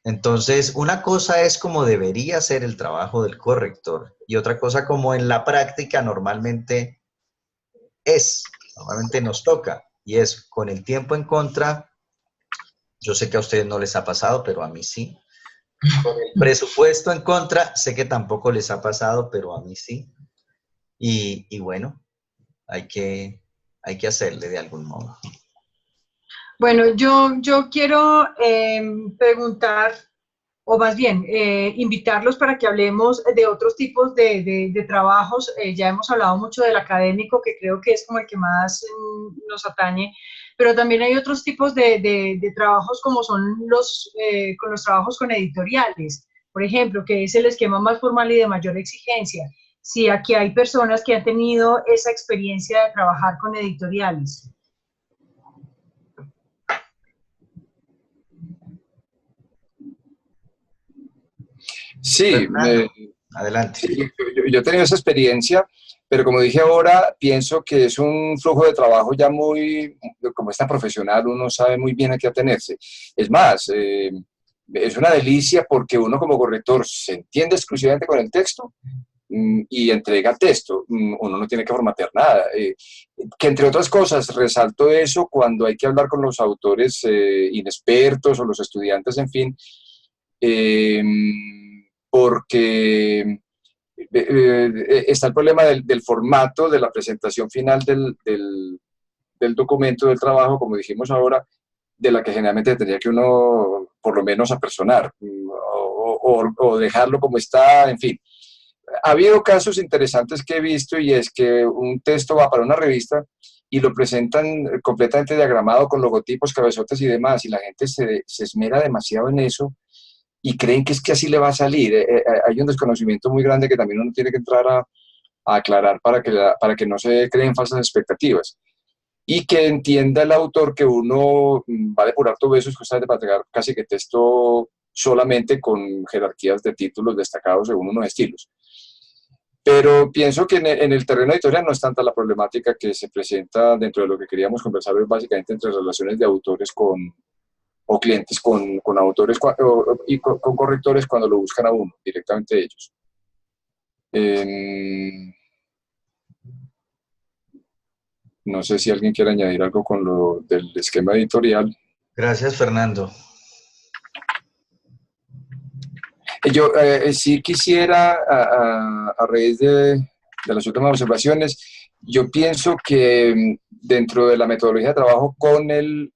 Entonces, una cosa es como debería ser el trabajo del corrector y otra cosa como en la práctica normalmente nos toca, y es con el tiempo en contra. Yo sé que a ustedes no les ha pasado, pero a mí sí. Con el presupuesto en contra, sé que tampoco les ha pasado, pero a mí sí. Y bueno, hay que hacerle de algún modo. Bueno, yo quiero preguntar, o más bien, invitarlos para que hablemos de otros tipos de trabajos. Ya hemos hablado mucho del académico, que creo que es como el que más nos atañe, pero también hay otros tipos de trabajos como son los trabajos con editoriales, por ejemplo, que es el esquema más formal y de mayor exigencia. Sí, aquí hay personas que han tenido esa experiencia de trabajar con editoriales. Sí, adelante. Sí, yo he tenido esa experiencia, pero como dije ahora, pienso que es un flujo de trabajo ya muy, como es tan profesional, uno sabe muy bien a qué atenerse. Es más, es una delicia porque uno como corrector se entiende exclusivamente con el texto y entrega texto, uno no tiene que formatear nada. Que entre otras cosas, resalto eso cuando hay que hablar con los autores inexpertos o los estudiantes, en fin, porque está el problema del formato, de la presentación final del documento, del trabajo, como dijimos ahora, de la que generalmente tendría que uno, por lo menos, apersonar, o dejarlo como está, en fin. Ha habido casos interesantes que he visto y es que un texto va para una revista y lo presentan completamente diagramado con logotipos, cabezotes y demás, y la gente se esmera demasiado en eso y creen que es que así le va a salir. Hay un desconocimiento muy grande que también uno tiene que entrar a aclarar para que no se creen falsas expectativas y que entienda el autor que uno va a depurar todo eso justamente para entregar casi que texto solamente con jerarquías de títulos destacados según unos estilos. Pero pienso que en el terreno editorial no es tanta la problemática que se presenta dentro de lo que queríamos conversar hoy, básicamente entre relaciones de autores o clientes con autores y con correctores cuando lo buscan a uno, directamente ellos. No sé si alguien quiere añadir algo con lo del esquema editorial. Gracias, Fernando. Yo sí quisiera, a raíz de las últimas observaciones, yo pienso que dentro de la metodología de trabajo con el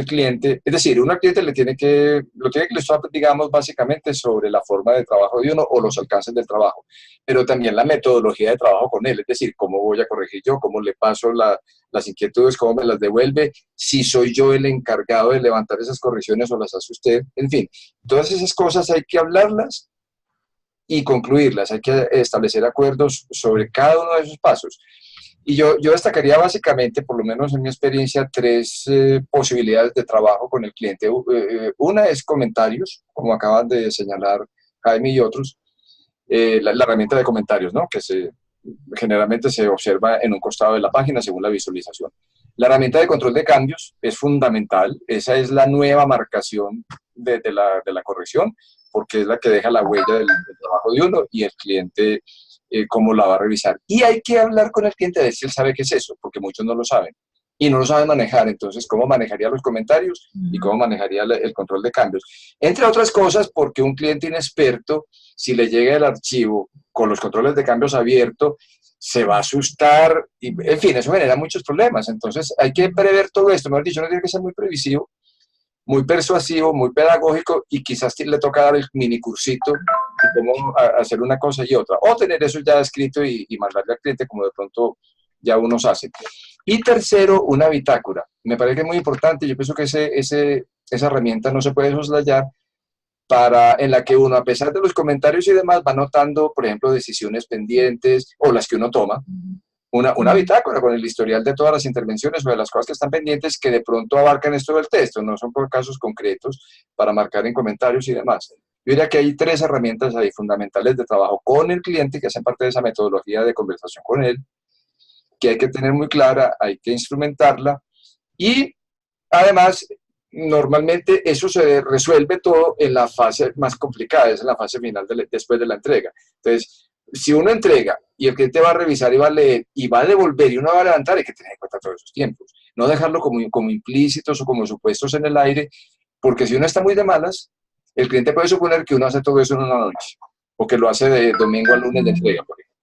cliente, es decir, uno al cliente lo tiene que ilustrar, digamos, básicamente sobre la forma de trabajo de uno o los alcances del trabajo, pero también la metodología de trabajo con él, es decir, cómo voy a corregir yo, cómo le paso las inquietudes, cómo me las devuelve, si soy yo el encargado de levantar esas correcciones o las hace usted, en fin, todas esas cosas hay que hablarlas y concluirlas, hay que establecer acuerdos sobre cada uno de esos pasos. Y yo destacaría básicamente, por lo menos en mi experiencia, tres posibilidades de trabajo con el cliente. Una es comentarios, como acaban de señalar Jaime y otros, la herramienta de comentarios, ¿no? Que generalmente se observa en un costado de la página según la visualización. La herramienta de control de cambios es fundamental, esa es la nueva marcación de la corrección, porque es la que deja la huella del trabajo de uno y el cliente cómo la va a revisar. Y hay que hablar con el cliente a ver si él sabe qué es eso, porque muchos no lo saben y no lo saben manejar. Entonces, ¿cómo manejaría los comentarios y cómo manejaría el control de cambios? Entre otras cosas, porque un cliente inexperto, si le llega el archivo con los controles de cambios abiertos, se va a asustar, y, en fin, eso genera muchos problemas. Entonces, hay que prever todo esto. Mejor dicho, uno tiene que ser muy previsivo, muy persuasivo, muy pedagógico, y quizás le toca dar el mini cursito de cómo hacer una cosa y otra, o tener eso ya escrito y mandarle al cliente como de pronto ya unos hacen. Y tercero, una bitácora. Me parece que es muy importante, yo pienso que esa herramienta no se puede soslayar, en la que uno, a pesar de los comentarios y demás, va notando, por ejemplo, decisiones pendientes o las que uno toma, una bitácora con el historial de todas las intervenciones o de las cosas que están pendientes que de pronto abarcan esto del texto, no son por casos concretos para marcar en comentarios y demás. Yo diría que hay tres herramientas ahí fundamentales de trabajo con el cliente que hacen parte de esa metodología de conversación con él, que hay que tener muy clara, hay que instrumentarla y además normalmente eso se resuelve todo en la fase más complicada, es en la fase final después de la entrega. Entonces, si uno entrega y el cliente va a revisar y va a leer y va a devolver y uno va a levantar, hay que tener en cuenta todos esos tiempos. No dejarlo como implícitos o como supuestos en el aire, porque si uno está muy de malas, el cliente puede suponer que uno hace todo eso en una noche o que lo hace de domingo a lunes de entrega, por ejemplo.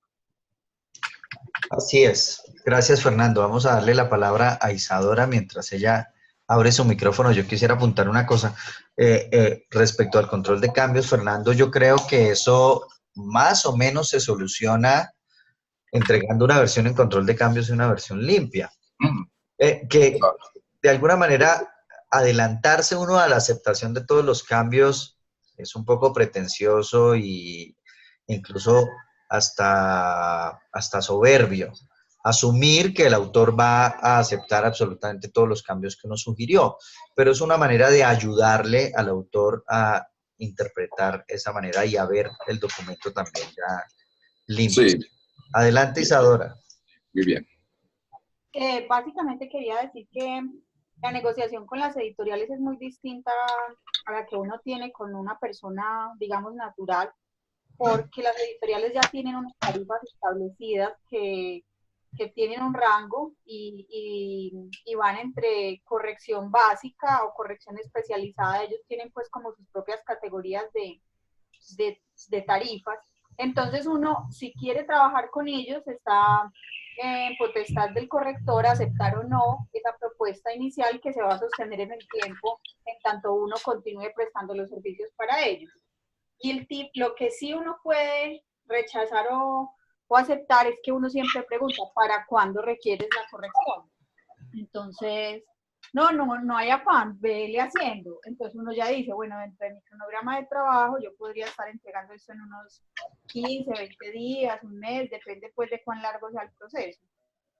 Así es. Gracias, Fernando. Vamos a darle la palabra a Isadora mientras ella abre su micrófono. Yo quisiera apuntar una cosa respecto al control de cambios, Fernando. Yo creo que eso más o menos se soluciona entregando una versión en control de cambios y una versión limpia. Que de alguna manera adelantarse uno a la aceptación de todos los cambios es un poco pretencioso y incluso hasta soberbio. Asumir que el autor va a aceptar absolutamente todos los cambios que uno sugirió, pero es una manera de ayudarle al autor a interpretar esa manera y a ver el documento también ya limpio. Sí. Adelante, Isadora. Muy bien. Básicamente quería decir que la negociación con las editoriales es muy distinta a la que uno tiene con una persona, digamos, natural, porque las editoriales ya tienen unas tarifas establecidas que tienen un rango y van entre corrección básica o corrección especializada. Ellos tienen pues como sus propias categorías de tarifas. Entonces uno, si quiere trabajar con ellos, está en potestad del corrector aceptar o no esa propuesta inicial que se va a sostener en el tiempo en tanto uno continúe prestando los servicios para ellos. Y el tip, lo que sí uno puede rechazar o aceptar es que uno siempre pregunta, ¿para cuándo requieres la corrección? Entonces, no hay afán, vele haciendo. Entonces uno ya dice, bueno, dentro de mi cronograma de trabajo yo podría estar entregando esto en unos 15, 20 días, un mes, depende pues de cuán largo sea el proceso.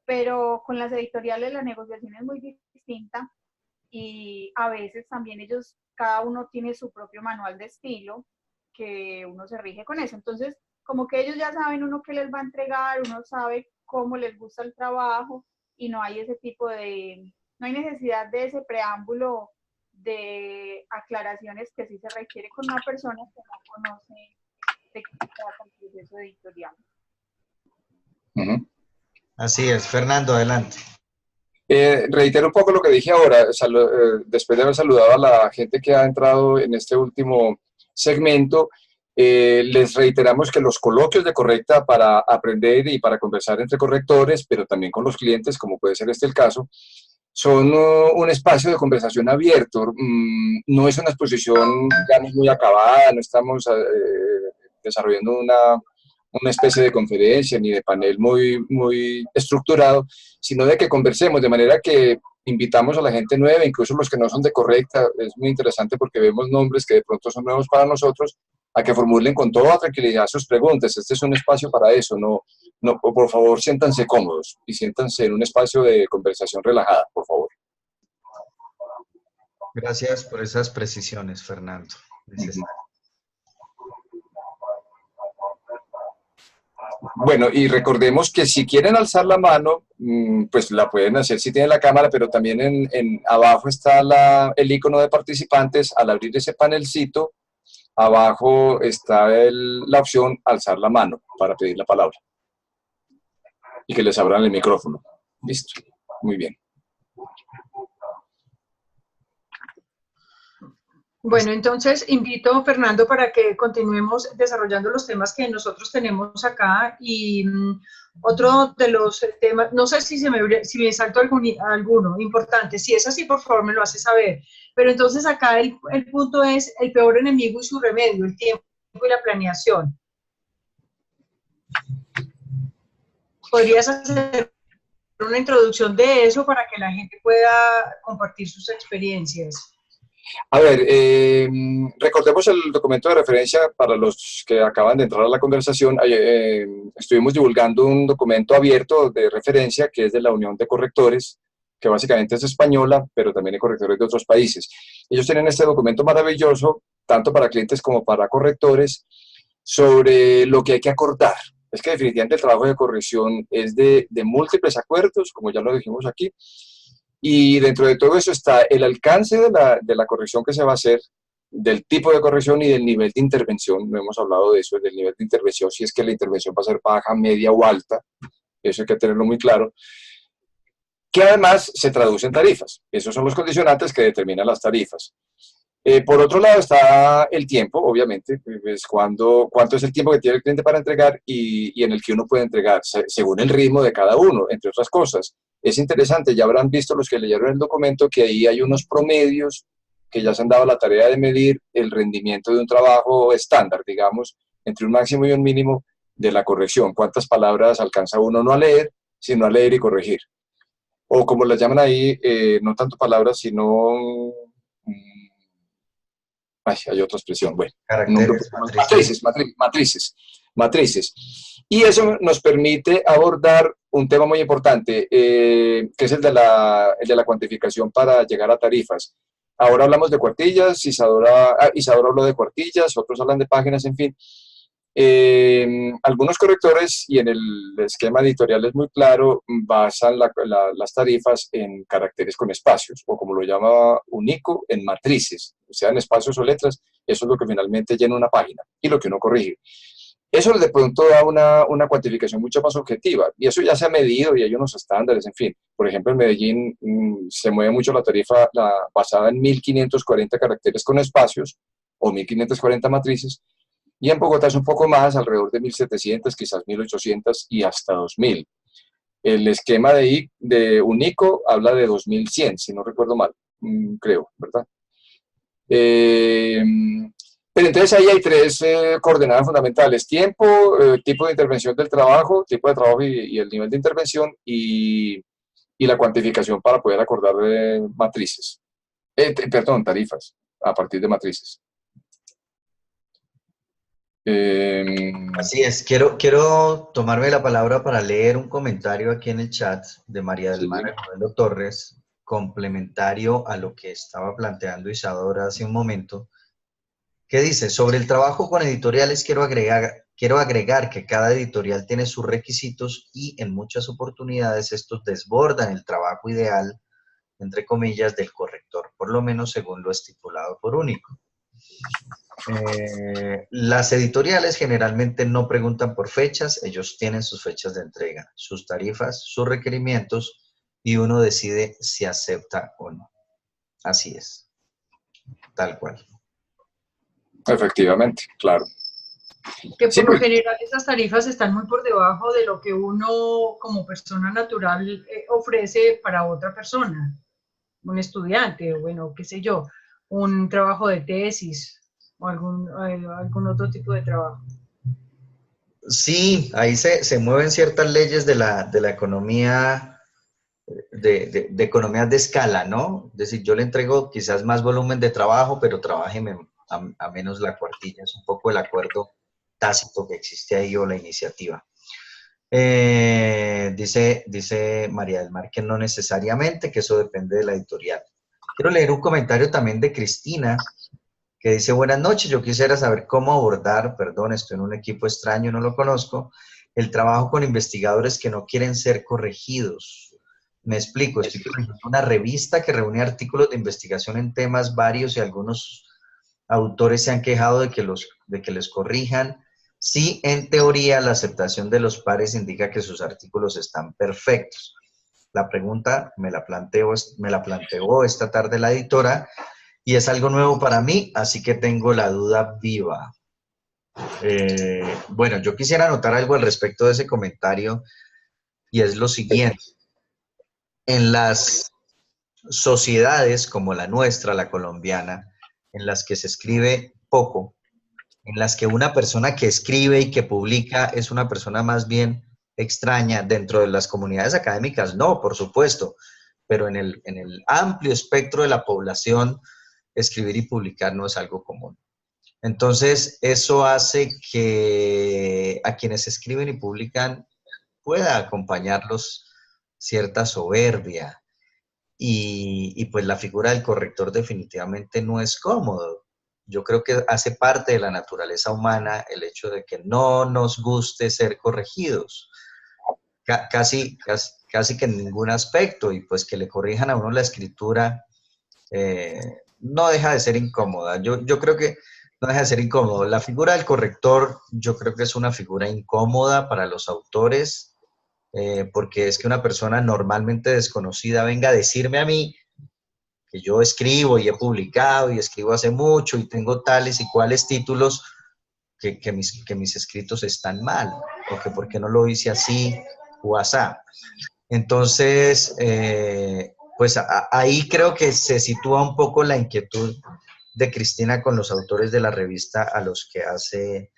Pero con las editoriales la negociación es muy distinta y a veces también ellos, cada uno tiene su propio manual de estilo que uno se rige con eso. Entonces, como que ellos ya saben uno qué les va a entregar, uno sabe cómo les gusta el trabajo y no hay ese tipo de, no hay necesidad de ese preámbulo de aclaraciones que sí se requiere con una persona que no conoce de qué trata el proceso editorial. Así es, Fernando, adelante. Reitero un poco lo que dije ahora, después de haber saludado a la gente que ha entrado en este último segmento, les reiteramos que los coloquios de Correcta para aprender y para conversar entre correctores, pero también con los clientes, como puede ser este el caso, son un espacio de conversación abierto. No es una exposición, digamos, muy acabada, no estamos desarrollando una especie de conferencia ni de panel muy estructurado, sino de que conversemos, de manera que invitamos a la gente nueva, incluso los que no son de Correcta. Es muy interesante porque vemos nombres que de pronto son nuevos para nosotros, a que formulen con toda tranquilidad sus preguntas. Este es un espacio para eso, por favor, siéntanse cómodos y siéntanse en un espacio de conversación relajada, por favor. Gracias por esas precisiones, Fernando. Bueno, y recordemos que si quieren alzar la mano, pues la pueden hacer si tienen la cámara, pero también abajo está el icono de participantes. Al abrir ese panelcito, abajo está la opción alzar la mano para pedir la palabra. Y que les abran el micrófono. Listo. Muy bien. Bueno, entonces invito, Fernando, para que continuemos desarrollando los temas que nosotros tenemos acá. Y otro de los temas, no sé si me salto alguno importante. Si es así, por favor, me lo hace saber. Pero entonces acá el punto es el peor enemigo y su remedio, el tiempo y la planeación. ¿Podrías hacer una introducción de eso para que la gente pueda compartir sus experiencias? A ver, recordemos el documento de referencia para los que acaban de entrar a la conversación. Estuvimos divulgando un documento abierto de referencia que es de la Unión de Correctores, que básicamente es española, pero también hay correctores de otros países. Ellos tienen este documento maravilloso, tanto para clientes como para correctores, sobre lo que hay que acordar. Es que definitivamente el trabajo de corrección es de múltiples acuerdos, como ya lo dijimos aquí, y dentro de todo eso está el alcance de la corrección que se va a hacer, del tipo de corrección y del nivel de intervención. No hemos hablado de eso, del nivel de intervención, si es que la intervención va a ser baja, media o alta, eso hay que tenerlo muy claro, que además se traduce en tarifas. Esos son los condicionantes que determinan las tarifas. Por otro lado está el tiempo, obviamente, pues cuánto es el tiempo que tiene el cliente para entregar y en el que uno puede entregar, según el ritmo de cada uno, entre otras cosas. Es interesante, ya habrán visto los que leyeron el documento que ahí hay unos promedios que ya se han dado la tarea de medir el rendimiento de un trabajo estándar, digamos, entre un máximo y un mínimo de la corrección. ¿Cuántas palabras alcanza uno no a leer, sino a leer y corregir? O como las llaman ahí, no tanto palabras, sino... hay otra expresión, bueno. Matrices. Y eso nos permite abordar un tema muy importante, que es el de la cuantificación para llegar a tarifas. Ahora hablamos de cuartillas, Isadora habló de cuartillas, otros hablan de páginas, en fin. Algunos correctores, y en el esquema editorial es muy claro, basan las tarifas en caracteres con espacios, o como lo llama Unico, en matrices, o sea, en espacios o letras. Eso es lo que finalmente llena una página y lo que uno corrige. Eso de pronto da una cuantificación mucho más objetiva, y eso ya se ha medido y hay unos estándares, en fin. Por ejemplo, en Medellín se mueve mucho la tarifa basada en 1540 caracteres con espacios, o 1540 matrices, y en Bogotá es un poco más, alrededor de 1700, quizás 1800 y hasta 2000. El esquema de Unico habla de 2100, si no recuerdo mal, creo, ¿verdad? Pero entonces ahí hay tres coordenadas fundamentales: tiempo, tipo de intervención del trabajo, tipo de trabajo y el nivel de intervención, y la cuantificación para poder acordar matrices. Perdón, tarifas a partir de matrices. Así es, quiero tomarme la palabra para leer un comentario aquí en el chat de María del Mar Modelo Torres, complementario a lo que estaba planteando Isadora hace un momento, que dice: sobre el trabajo con editoriales quiero agregar que cada editorial tiene sus requisitos y en muchas oportunidades estos desbordan el trabajo ideal, entre comillas, del corrector, por lo menos según lo estipulado por Único. Las editoriales generalmente no preguntan por fechas, ellos tienen sus fechas de entrega, sus tarifas, sus requerimientos, y uno decide si acepta o no. Así es, tal cual. Efectivamente, claro. Que por lo general esas tarifas están muy por debajo de lo que uno como persona natural ofrece para otra persona, un estudiante, o bueno, qué sé yo, un trabajo de tesis o algún otro tipo de trabajo. Sí, ahí se mueven ciertas leyes de la economía, de economías de escala, ¿no? Es decir, yo le entrego quizás más volumen de trabajo, pero trabájeme a menos la cuartilla. Es un poco el acuerdo tácito que existe ahí, o la iniciativa. Dice María del Mar que no necesariamente, que eso depende de la editorial. Quiero leer un comentario también de Cristina, que dice: buenas noches, yo quisiera saber cómo abordar, perdón, estoy en un equipo extraño, no lo conozco, el trabajo con investigadores que no quieren ser corregidos. Me explico, estoy corrigiendo una revista que reúne artículos de investigación en temas varios y algunos autores se han quejado de que les corrijan. Sí, en teoría, la aceptación de los pares indica que sus artículos están perfectos. La pregunta me la planteó esta tarde la editora, y es algo nuevo para mí, así que tengo la duda viva. Bueno, yo quisiera anotar algo al respecto de ese comentario, y es lo siguiente. En las sociedades como la nuestra, la colombiana, en las que se escribe poco, en las que una persona que escribe y que publica es una persona más bien extraña, dentro de las comunidades académicas, no, por supuesto, pero en el amplio espectro de la población, escribir y publicar no es algo común. Entonces, eso hace que a quienes escriben y publican pueda acompañarlos cierta soberbia, y pues la figura del corrector definitivamente no es cómodo. Yo creo que hace parte de la naturaleza humana el hecho de que no nos guste ser corregidos, casi que en ningún aspecto, y pues que le corrijan a uno la escritura no deja de ser incómoda. Yo creo que no deja de ser incómodo. La figura del corrector yo creo que es una figura incómoda para los autores, porque es que una persona normalmente desconocida venga a decirme a mí que yo escribo y he publicado y escribo hace mucho y tengo tales y cuales títulos, que mis escritos están mal, o que por qué no lo hice así o asá. Entonces, pues ahí creo que se sitúa un poco la inquietud de Cristina con los autores de la revista a los que hace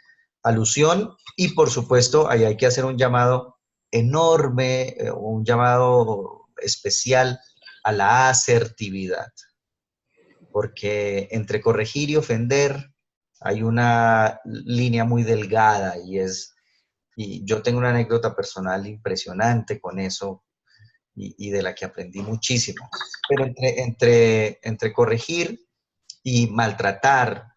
alusión, y por supuesto ahí hay que hacer un llamado enorme, un llamado especial a la asertividad, porque entre corregir y ofender hay una línea muy delgada, y yo tengo una anécdota personal impresionante con eso, y de la que aprendí muchísimo. Pero entre corregir y maltratar,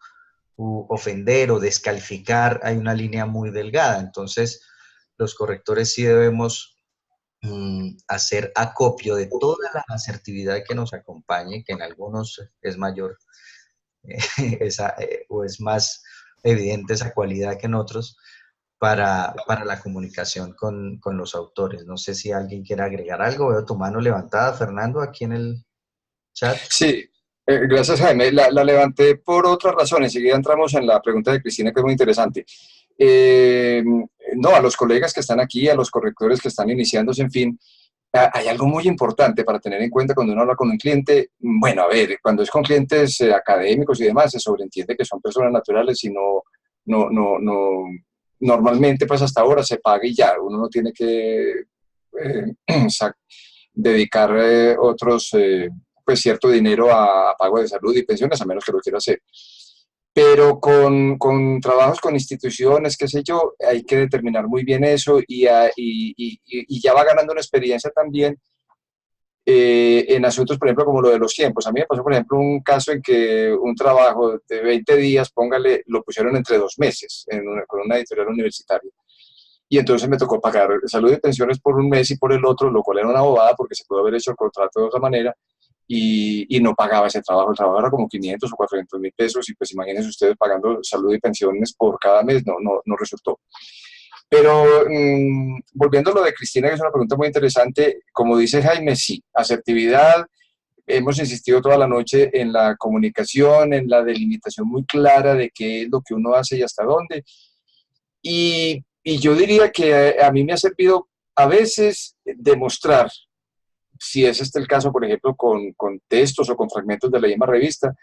ofender o descalificar, hay una línea muy delgada. Entonces, los correctores sí debemos hacer acopio de toda la asertividad que nos acompañe, que en algunos es mayor o es más evidente esa cualidad que en otros, para la comunicación con los autores. No sé si alguien quiere agregar algo. Veo tu mano levantada, Fernando, aquí en el chat. Sí, gracias, Jaime. La levanté por otras razones. Enseguida entramos en la pregunta de Cristina, que es muy interesante. No, a los colegas que están aquí, a los correctores que están iniciándose, en fin, hay algo muy importante para tener en cuenta cuando uno habla con un cliente. Bueno, a ver, cuando es con clientes académicos y demás, se sobreentiende que son personas naturales y no, normalmente pues hasta ahora se paga y ya, uno no tiene que dedicar pues cierto dinero a pago de salud y pensiones, a menos que lo quiera hacer. Pero con trabajos con instituciones, qué sé yo, hay que determinar muy bien eso y ya va ganando una experiencia también en asuntos, por ejemplo, como lo de los tiempos. A mí me pasó, por ejemplo, un caso en que un trabajo de 20 días, póngale, lo pusieron entre 2 meses con una editorial universitaria. Y entonces me tocó pagar salud y pensiones por un mes y por el otro, lo cual era una bobada porque se pudo haber hecho el contrato de otra manera y no pagaba ese trabajo. El trabajo era como 500 o 400 mil pesos y pues imagínense ustedes pagando salud y pensiones por cada mes, no resultó. Pero volviendo a lo de Cristina, que es una pregunta muy interesante, como dice Jaime, sí, asertividad, hemos insistido toda la noche en la comunicación, en la delimitación muy clara de qué es lo que uno hace y hasta dónde. Y yo diría que a mí me ha servido a veces demostrar, si es este el caso, por ejemplo, con textos o con fragmentos de la misma revista,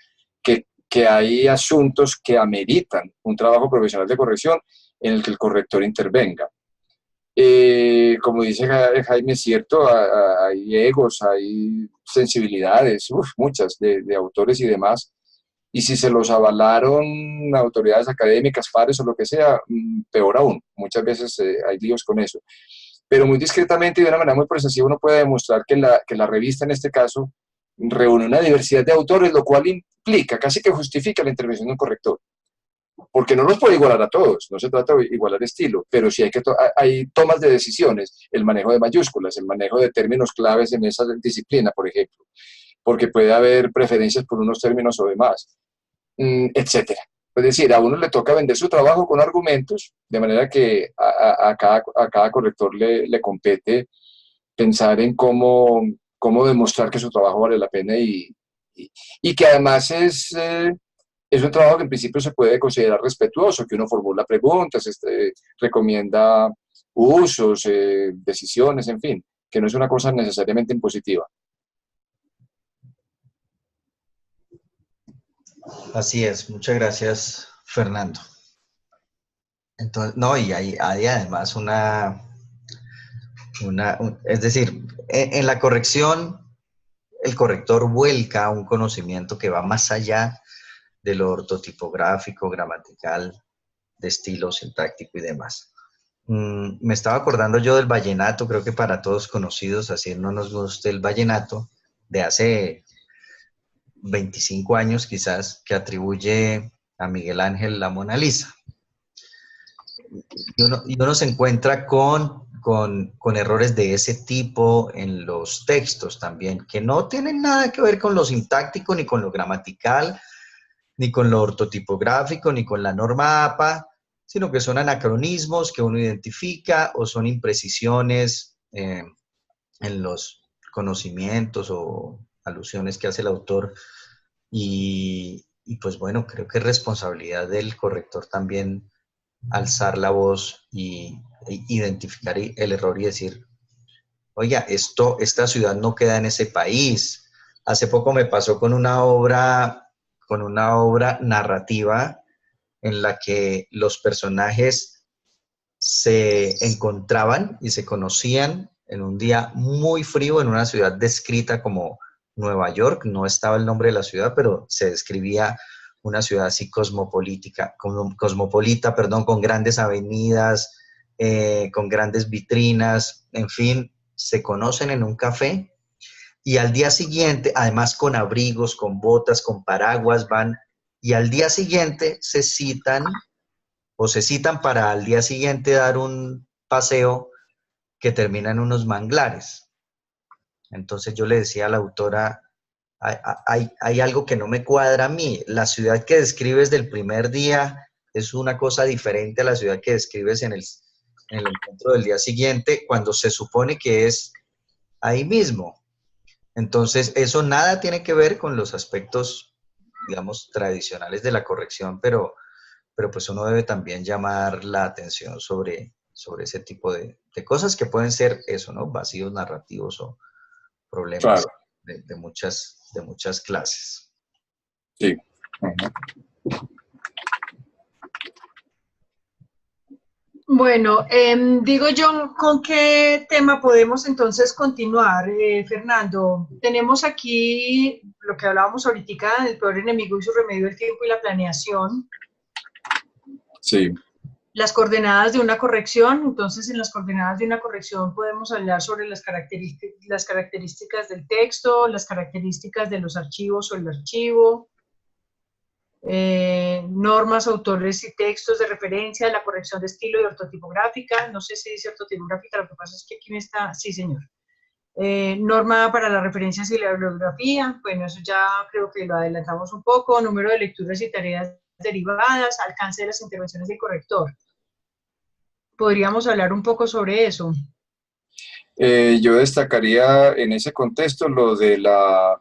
que hay asuntos que ameritan un trabajo profesional de corrección en el que el corrector intervenga. Como dice Jaime, es cierto, hay egos, hay sensibilidades, muchas, de autores y demás, y si se los avalaron autoridades académicas, pares o lo que sea, peor aún. Muchas veces hay líos con eso. Pero muy discretamente y de una manera muy persuasiva uno puede demostrar que la revista en este caso reúne una diversidad de autores, lo cual implica, casi que justifica la intervención de un corrector. Porque no los puede igualar a todos, no se trata de igualar estilo, pero sí hay tomas de decisiones, el manejo de mayúsculas, el manejo de términos claves en esa disciplina, por ejemplo, porque puede haber preferencias por unos términos o demás, etcétera. Es decir, a uno le toca vender su trabajo con argumentos, de manera que a cada corrector le compete pensar en cómo demostrar que su trabajo vale la pena y que además es un trabajo que en principio se puede considerar respetuoso, que uno formula preguntas, recomienda usos, decisiones, en fin, que no es una cosa necesariamente impositiva. Así es, muchas gracias, Fernando. Entonces, no, y hay además es decir, en la corrección, el corrector vuelca un conocimiento que va más allá de lo ortotipográfico, gramatical, de estilo sintáctico y demás. Me estaba acordando yo del vallenato, creo que para todos conocidos, así no nos guste el vallenato, de hace 25 años quizás, que atribuye a Miguel Ángel la Mona Lisa. Y uno se encuentra con errores de ese tipo en los textos también, que no tienen nada que ver con lo sintáctico, ni con lo gramatical, ni con lo ortotipográfico, ni con la norma APA, sino que son anacronismos que uno identifica o son imprecisiones en los conocimientos o alusiones que hace el autor. Y pues bueno, creo que es responsabilidad del corrector también alzar la voz e identificar el error y decir, oiga, esta ciudad no queda en ese país. Hace poco me pasó con una obra narrativa en la que los personajes se encontraban y se conocían en un día muy frío en una ciudad descrita como Nueva York. No estaba el nombre de la ciudad, pero se describía una ciudad así cosmopolita, con grandes avenidas, con grandes vitrinas, en fin, se conocen en un café y al día siguiente, además con abrigos, con botas, con paraguas, van y al día siguiente se citan para al día siguiente dar un paseo que termina en unos manglares. Entonces yo le decía a la autora, hay algo que no me cuadra a mí. La ciudad que describes del primer día es una cosa diferente a la ciudad que describes en el encuentro del día siguiente, cuando se supone que es ahí mismo. Entonces, eso nada tiene que ver con los aspectos, digamos, tradicionales de la corrección, pero pues uno debe también llamar la atención sobre sobre ese tipo de cosas que pueden ser eso, ¿no? Vacíos narrativos o problemas Claro, de muchas clases. sí. Ujú. Bueno, digo yo, ¿con qué tema podemos entonces continuar, Fernando? Tenemos aquí lo que hablábamos ahorita, el peor enemigo y su remedio, el tiempo y la planeación. Sí, Las coordenadas de una corrección, entonces en las coordenadas de una corrección podemos hablar sobre las características del texto, las características de los archivos o el archivo, normas, autores y textos de referencia, la corrección de estilo y ortotipográfica. No sé si dice ortotipográfica, lo que pasa es que aquí me está, sí señor. Norma para las referencias y la bibliografía, bueno, eso ya creo que lo adelantamos un poco. Número de lecturas y tareas derivadas, alcance de las intervenciones del corrector. ¿Podríamos hablar un poco sobre eso? Yo destacaría en ese contexto lo de las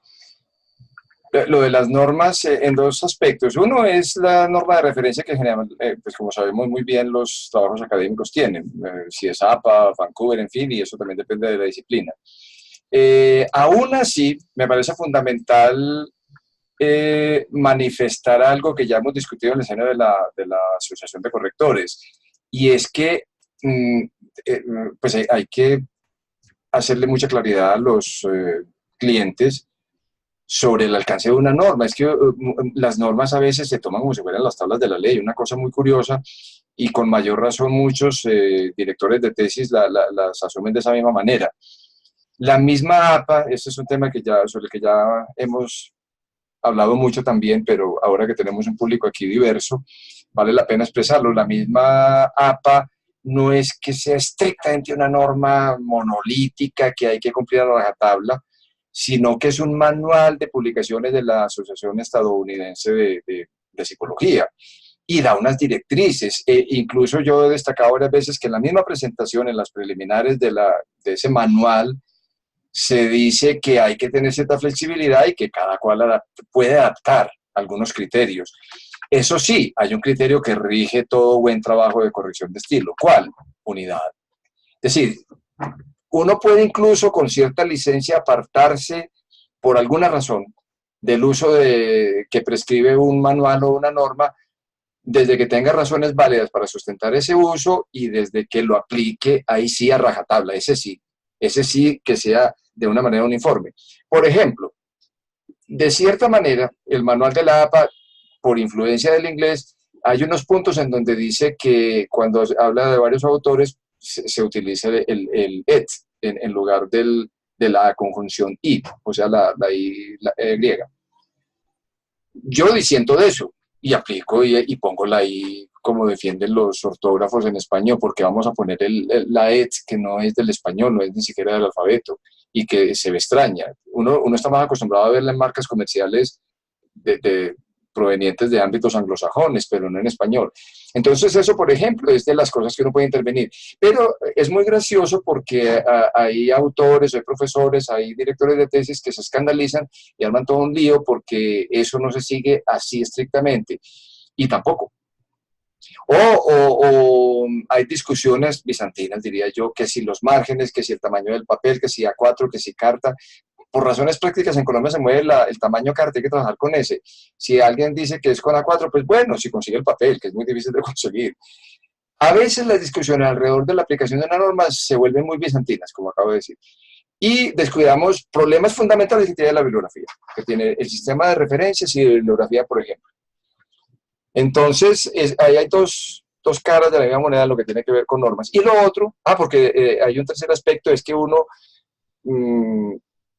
normas en dos aspectos. Uno es la norma de referencia que generalmente, pues como sabemos muy bien, los trabajos académicos tienen, si es APA, Vancouver, en fin, y eso también depende de la disciplina. Aún así, me parece fundamental manifestar algo que ya hemos discutido en el seno de la Asociación de Correctores, y es que pues hay que hacerle mucha claridad a los clientes sobre el alcance de una norma. Es que las normas a veces se toman como si fueran las tablas de la ley, una cosa muy curiosa, y con mayor razón muchos directores de tesis las asumen de esa misma manera. La misma APA, este es un tema sobre el que ya hemos hablado mucho también, pero ahora que tenemos un público aquí diverso, vale la pena expresarlo. La misma APA no es que sea estrictamente una norma monolítica que hay que cumplir a la rajatabla, sino que es un manual de publicaciones de la Asociación Estadounidense de Psicología y da unas directrices. Incluso yo he destacado varias veces que en la misma presentación, en las preliminares de ese manual, se dice que hay que tener cierta flexibilidad y que cada cual puede adaptar algunos criterios. Eso sí, hay un criterio que rige todo buen trabajo de corrección de estilo. ¿Cuál? Unidad. Es decir, uno puede incluso con cierta licencia apartarse por alguna razón del uso que prescribe un manual o una norma, desde que tenga razones válidas para sustentar ese uso y desde que lo aplique, ahí sí a rajatabla, ese sí que sea de una manera uniforme. Por ejemplo, de cierta manera, el manual de la APA, por influencia del inglés, hay unos puntos en donde dice que cuando habla de varios autores, se utiliza el et en lugar de la conjunción i, o sea, la i griega. Yo disiento de eso y aplico y pongo la i como defienden los ortógrafos en español, porque vamos a poner la et que no es del español, no es ni siquiera del alfabeto, y que se ve extraña. Uno está más acostumbrado a verla en marcas comerciales provenientes de ámbitos anglosajones, pero no en español. Entonces eso, por ejemplo, es de las cosas que uno puede intervenir. Pero es muy gracioso porque hay autores, hay profesores, hay directores de tesis que se escandalizan y arman todo un lío porque eso no se sigue así estrictamente. Y tampoco. O hay discusiones bizantinas, diría yo, que si los márgenes, que si el tamaño del papel, que si A4, que si carta. Por razones prácticas en Colombia se mueve el tamaño carta, hay que trabajar con ese. Si alguien dice que es con A4, pues bueno, si consigue el papel, que es muy difícil de conseguir. A veces las discusiones alrededor de la aplicación de una norma se vuelven muy bizantinas, como acabo de decir. Y descuidamos problemas fundamentales que tiene la bibliografía, que tiene el sistema de referencias y de bibliografía, por ejemplo. Entonces, ahí hay dos caras de la misma moneda, lo que tiene que ver con normas. Y lo otro, porque hay un tercer aspecto, es que uno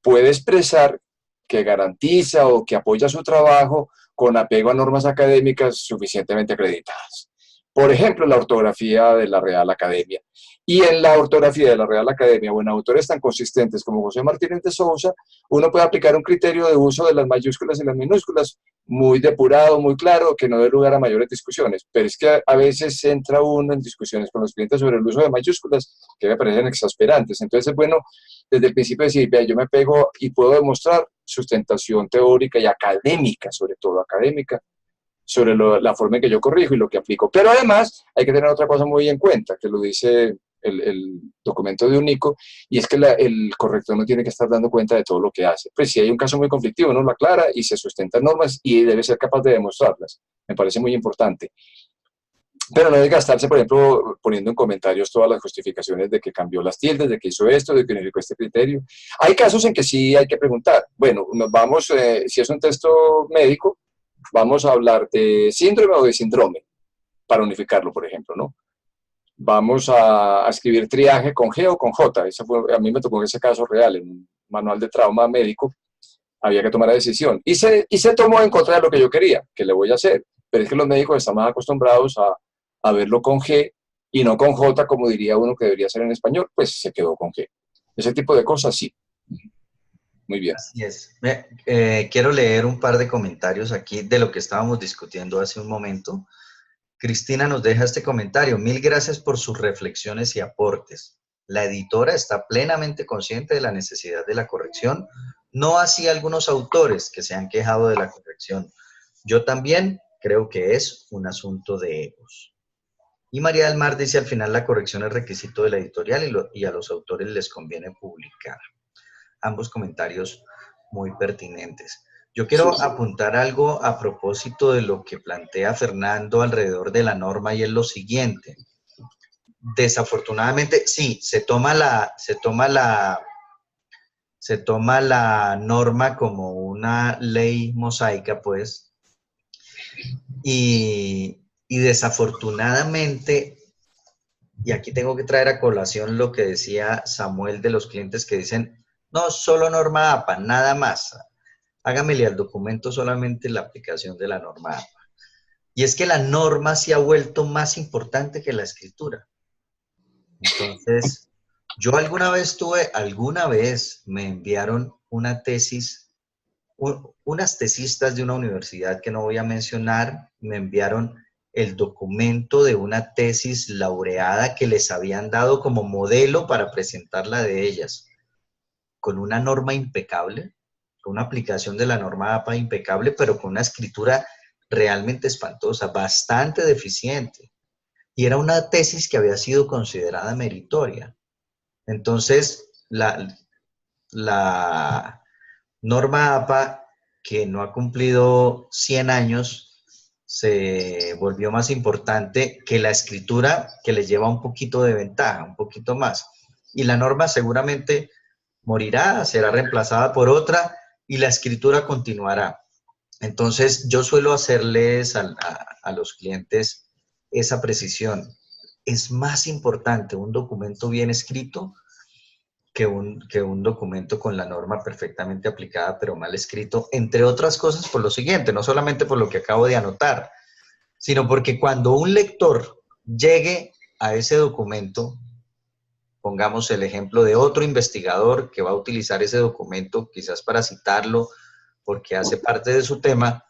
puede expresar que garantiza o que apoya su trabajo con apego a normas académicas suficientemente acreditadas. Por ejemplo, la ortografía de la Real Academia. Y en la ortografía de la Real Academia, o en autores tan consistentes como José Martínez de Sousa, uno puede aplicar un criterio de uso de las mayúsculas y las minúsculas muy depurado, muy claro, que no dé lugar a mayores discusiones. Pero es que a veces entra uno en discusiones con los clientes sobre el uso de mayúsculas que me parecen exasperantes. Entonces es bueno desde el principio decir, vea, yo me pego y puedo demostrar sustentación teórica y académica, sobre todo académica, sobre la forma en que yo corrijo y lo que aplico. Pero además hay que tener otra cosa muy en cuenta, que lo dice el documento de UNICO, y es que el corrector no tiene que estar dando cuenta de todo lo que hace. Pues si hay un caso muy conflictivo, uno lo aclara y se sustentan normas y debe ser capaz de demostrarlas. Me parece muy importante. Pero no desgastarse, por ejemplo, poniendo en comentarios todas las justificaciones de que cambió las tildes, de que hizo esto, de que unificó este criterio. Hay casos en que sí hay que preguntar. Bueno, nos vamos, si es un texto médico, vamos a hablar de síndrome o de síndrome, para unificarlo, por ejemplo, ¿no? Vamos a escribir triaje con G o con J. A mí me tocó ese caso real, en un manual de trauma médico, había que tomar la decisión. Y se tomó en contra de lo que yo quería, que le voy a hacer. Pero es que los médicos están más acostumbrados a verlo con G y no con J, como diría uno que debería ser en español, pues se quedó con G. Ese tipo de cosas, sí. Muy bien. Así es. Quiero leer un par de comentarios aquí de lo que estábamos discutiendo hace un momento. Cristina nos deja este comentario. Mil gracias por sus reflexiones y aportes. La editora está plenamente consciente de la necesidad de la corrección, no así algunos autores que se han quejado de la corrección. Yo también creo que es un asunto de egos. Y María del Mar dice, al final la corrección es requisito de la editorial y a los autores les conviene publicar. Ambos comentarios muy pertinentes. Yo quiero apuntar algo a propósito de lo que plantea Fernando alrededor de la norma, y es lo siguiente. Desafortunadamente, sí, se toma la norma como una ley mosaica, pues, y desafortunadamente, y aquí tengo que traer a colación lo que decía Samuel de los clientes que dicen, no, solo norma APA, nada más. Hágamele al documento solamente la aplicación de la norma APA. Y es que la norma se ha vuelto más importante que la escritura. Entonces, yo alguna vez me enviaron una tesis, unas tesistas de una universidad que no voy a mencionar, me enviaron el documento de una tesis laureada que les habían dado como modelo para presentarla de ellas, con una norma impecable, con una aplicación de la norma APA impecable, pero con una escritura realmente espantosa, bastante deficiente. Y era una tesis que había sido considerada meritoria. Entonces, la norma APA, que no ha cumplido 100 años, se volvió más importante que la escritura, que les lleva un poquito de ventaja, un poquito más. Y la norma seguramente morirá, será reemplazada por otra y la escritura continuará. Entonces, yo suelo hacerles a los clientes esa precisión. Es más importante un documento bien escrito que un documento con la norma perfectamente aplicada, pero mal escrito, entre otras cosas por lo siguiente, no solamente por lo que acabo de anotar, sino porque cuando un lector llegue a ese documento, pongamos el ejemplo de otro investigador que va a utilizar ese documento, quizás para citarlo, porque hace parte de su tema,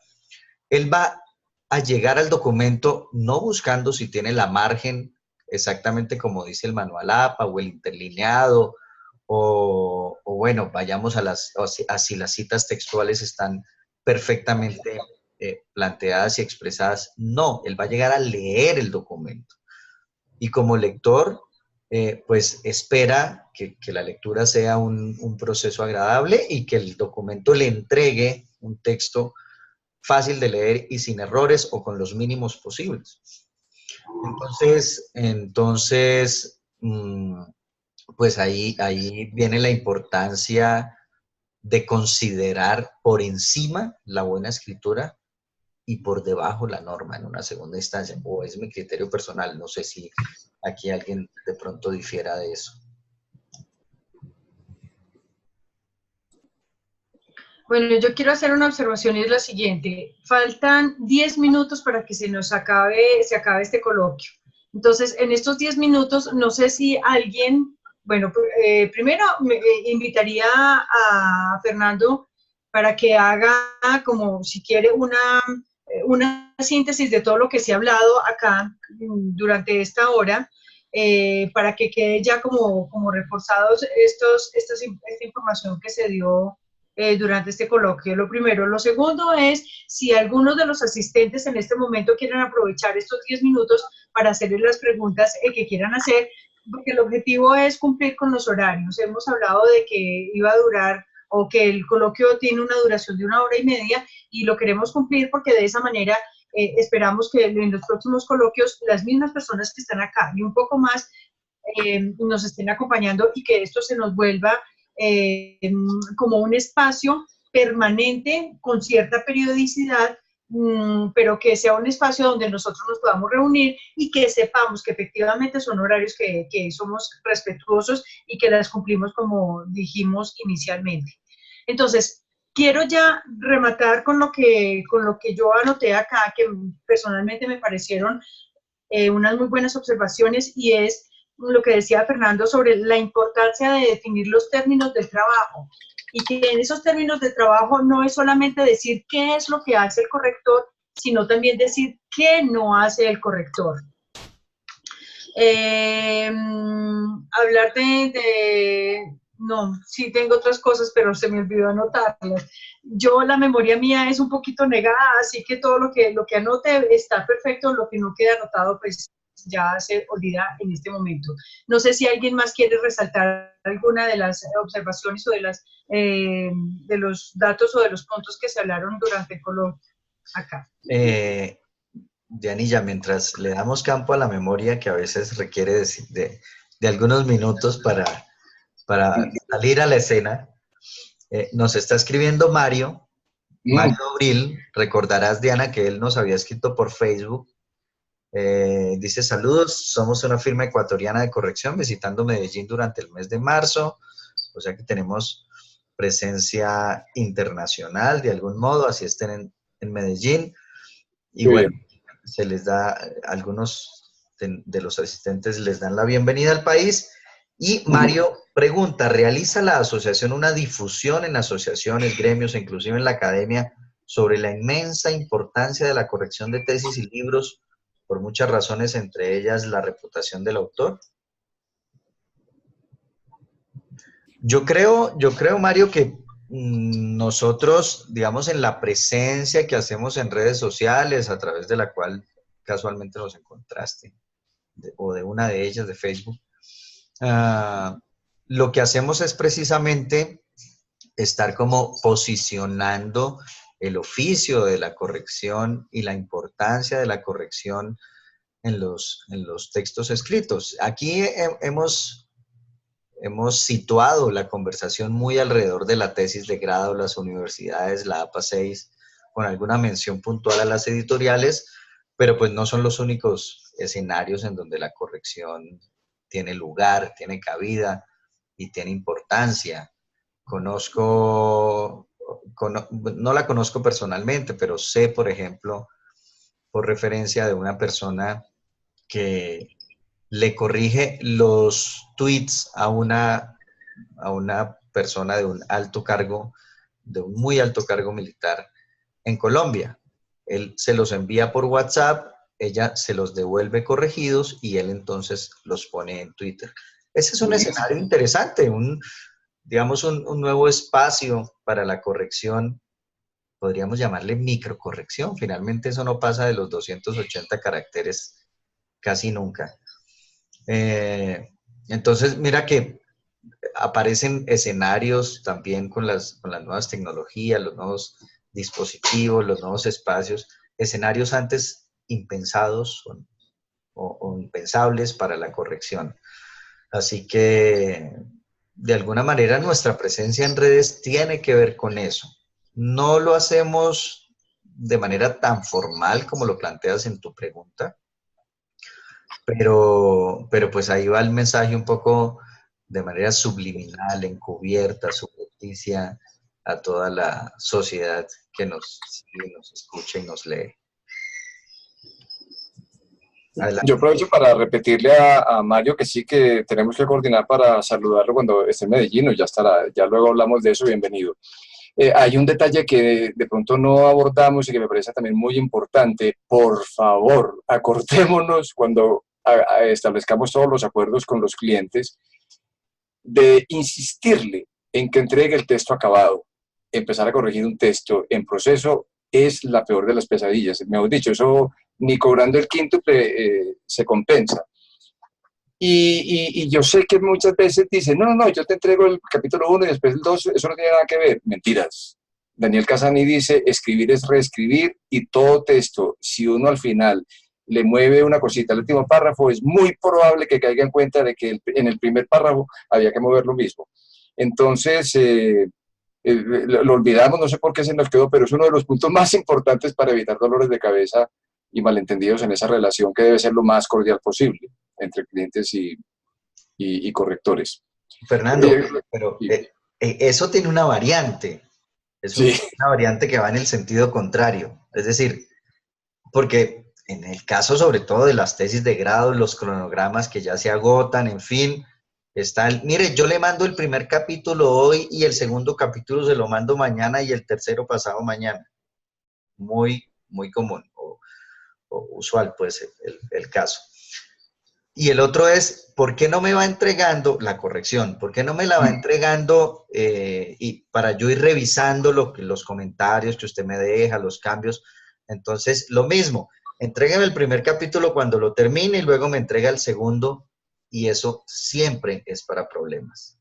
él va a llegar al documento no buscando si tiene la margen exactamente como dice el manual APA o el interlineado, o bueno, vayamos a si las citas textuales están perfectamente planteadas y expresadas. No, él va a llegar a leer el documento. Y como lector, pues espera que la lectura sea un proceso agradable y que el documento le entregue un texto fácil de leer y sin errores o con los mínimos posibles. Entonces pues ahí viene la importancia de considerar por encima la buena escritura y por debajo la norma en una segunda instancia, o es mi criterio personal, no sé si aquí alguien de pronto difiera de eso. Bueno, yo quiero hacer una observación y es la siguiente. Faltan 10 minutos para que se acabe este coloquio. Entonces, en estos 10 minutos, no sé si alguien, bueno, primero me invitaría a Fernando para que haga como, si quiere, una síntesis de todo lo que se ha hablado acá durante esta hora, para que quede ya como reforzados esta información que se dio durante este coloquio. Lo primero. Lo segundo es si algunos de los asistentes en este momento quieren aprovechar estos 10 minutos para hacerles las preguntas que quieran hacer, porque el objetivo es cumplir con los horarios. Hemos hablado de que iba a durar o que el coloquio tiene una duración de 1 hora y media y lo queremos cumplir porque de esa manera esperamos que en los próximos coloquios las mismas personas que están acá y un poco más nos estén acompañando y que esto se nos vuelva como un espacio permanente con cierta periodicidad, pero que sea un espacio donde nosotros nos podamos reunir y que sepamos que efectivamente son horarios que somos respetuosos y que las cumplimos como dijimos inicialmente. Entonces, quiero ya rematar con lo que yo anoté acá, que personalmente me parecieron unas muy buenas observaciones, y es lo que decía Fernando sobre la importancia de definir los términos del trabajo, y que en esos términos de trabajo no es solamente decir qué es lo que hace el corrector, sino también decir qué no hace el corrector. Hablar no, sí tengo otras cosas, pero se me olvidó anotarlas. La memoria mía es un poquito negada, así que todo lo que anote está perfecto, lo que no queda anotado, pues ya se olvida en este momento. No sé si alguien más quiere resaltar alguna de las observaciones o de los datos o de los puntos que se hablaron durante el coloquio acá. Dianilla, mientras le damos campo a la memoria, que a veces requiere de algunos minutos para salir a la escena, nos está escribiendo Mario Abril. Recordarás, Diana, que él nos había escrito por Facebook. Dice: saludos, somos una firma ecuatoriana de corrección visitando Medellín durante el mes de marzo, o sea que tenemos presencia internacional de algún modo, así estén en Medellín. Y bueno, se les da, algunos de los asistentes les dan la bienvenida al país. Y Mario pregunta: ¿realiza la asociación una difusión en asociaciones, gremios e inclusive en la academia sobre la inmensa importancia de la corrección de tesis y libros por muchas razones, entre ellas la reputación del autor? Yo creo, Mario, que nosotros, digamos, en la presencia que hacemos en redes sociales, a través de la cual casualmente nos encontraste, o de una de ellas, de Facebook, lo que hacemos es precisamente estar como posicionando el oficio de la corrección y la importancia de la corrección en los textos escritos. Aquí hemos situado la conversación muy alrededor de la tesis de grado, las universidades, la APA 6, con alguna mención puntual a las editoriales, pero pues no son los únicos escenarios en donde la corrección tiene lugar, tiene cabida y tiene importancia. No la conozco personalmente, pero sé, por ejemplo, por referencia de una persona que le corrige los tweets a una persona de un alto cargo, de un muy alto cargo militar en Colombia. Él se los envía por WhatsApp, ella se los devuelve corregidos y él entonces los pone en Twitter. Ese es un escenario interesante, digamos un nuevo espacio para la corrección. Podríamos llamarle microcorrección. Finalmente eso no pasa de los 280 caracteres casi nunca. Entonces, mira que aparecen escenarios también con las nuevas tecnologías, los nuevos dispositivos, los nuevos espacios, escenarios antes impensados o impensables para la corrección. Así que, de alguna manera, nuestra presencia en redes tiene que ver con eso. No lo hacemos de manera tan formal como lo planteas en tu pregunta, pero pues ahí va el mensaje un poco de manera subliminal, encubierta, subrepticia a toda la sociedad que nos sigue, nos escucha y nos lee. Adelante. Yo aprovecho para repetirle a Mario que sí, que tenemos que coordinar para saludarlo cuando esté en Medellín, ya estará, ya luego hablamos de eso, bienvenido. Hay un detalle que de pronto no abordamos y que me parece también muy importante. Por favor, acordémonos cuando establezcamos todos los acuerdos con los clientes de insistirle en que entregue el texto acabado. empezar a corregir un texto en proceso es la peor de las pesadillas. Mejor dicho, eso ni cobrando el quíntuple se compensa. Y yo sé que muchas veces dicen, no, yo te entrego el capítulo 1 y después el 2, eso no tiene nada que ver. Mentiras. Daniel Casani dice, escribir es reescribir, y todo texto, si uno al final le mueve una cosita al último párrafo, es muy probable que caiga en cuenta de que en el primer párrafo había que mover lo mismo. Entonces, lo olvidamos, no sé por qué se nos quedó, pero es uno de los puntos más importantes para evitar dolores de cabeza y malentendidos en esa relación, que debe ser lo más cordial posible entre clientes y correctores. Fernando, pero eso tiene una variante. Es una variante que va en el sentido contrario. Es decir, porque en el caso sobre todo de las tesis de grado, los cronogramas que ya se agotan, en fin, mire, yo le mando el primer capítulo hoy y el segundo capítulo se lo mando mañana y el tercero pasado mañana. Muy, muy común o usual, pues, el caso. Y el otro es, ¿por qué no me va entregando la corrección? ¿Por qué no me la va entregando y para yo ir revisando los comentarios que usted me deja, los cambios? Entonces, lo mismo, entrégueme el primer capítulo cuando lo termine y luego me entrega el segundo, y eso siempre es para problemas.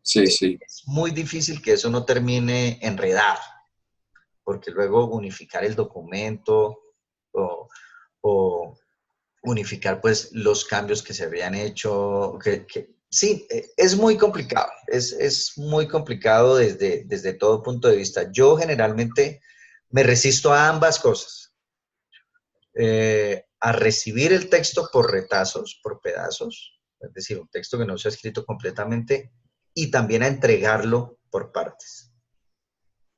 Sí. Es muy difícil que eso no termine enredado, porque luego unificar el documento o unificar pues los cambios que se habían hecho, sí, es muy complicado, es muy complicado desde todo punto de vista. Yo generalmente me resisto a ambas cosas, a recibir el texto por retazos, por pedazos, es decir, un texto que no se ha escrito completamente, y también a entregarlo por partes.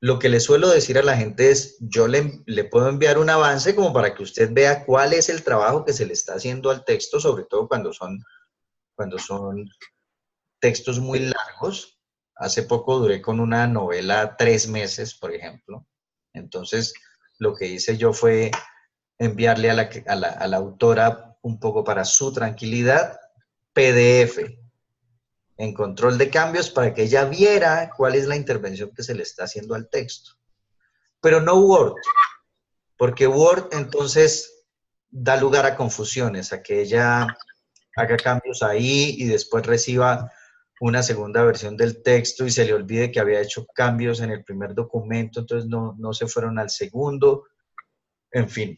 Lo que le suelo decir a la gente es, yo le puedo enviar un avance como para que usted vea cuál es el trabajo que se le está haciendo al texto, sobre todo cuando son textos muy largos. Hace poco duré con una novela 3 meses, por ejemplo. Entonces, lo que hice yo fue enviarle a la autora, un poco para su tranquilidad, PDF en control de cambios para que ella viera cuál es la intervención que se le está haciendo al texto. Pero no Word, porque Word entonces da lugar a confusiones, a que ella haga cambios ahí y después reciba una segunda versión del texto y se le olvide que había hecho cambios en el primer documento, entonces no se fueron al segundo. En fin,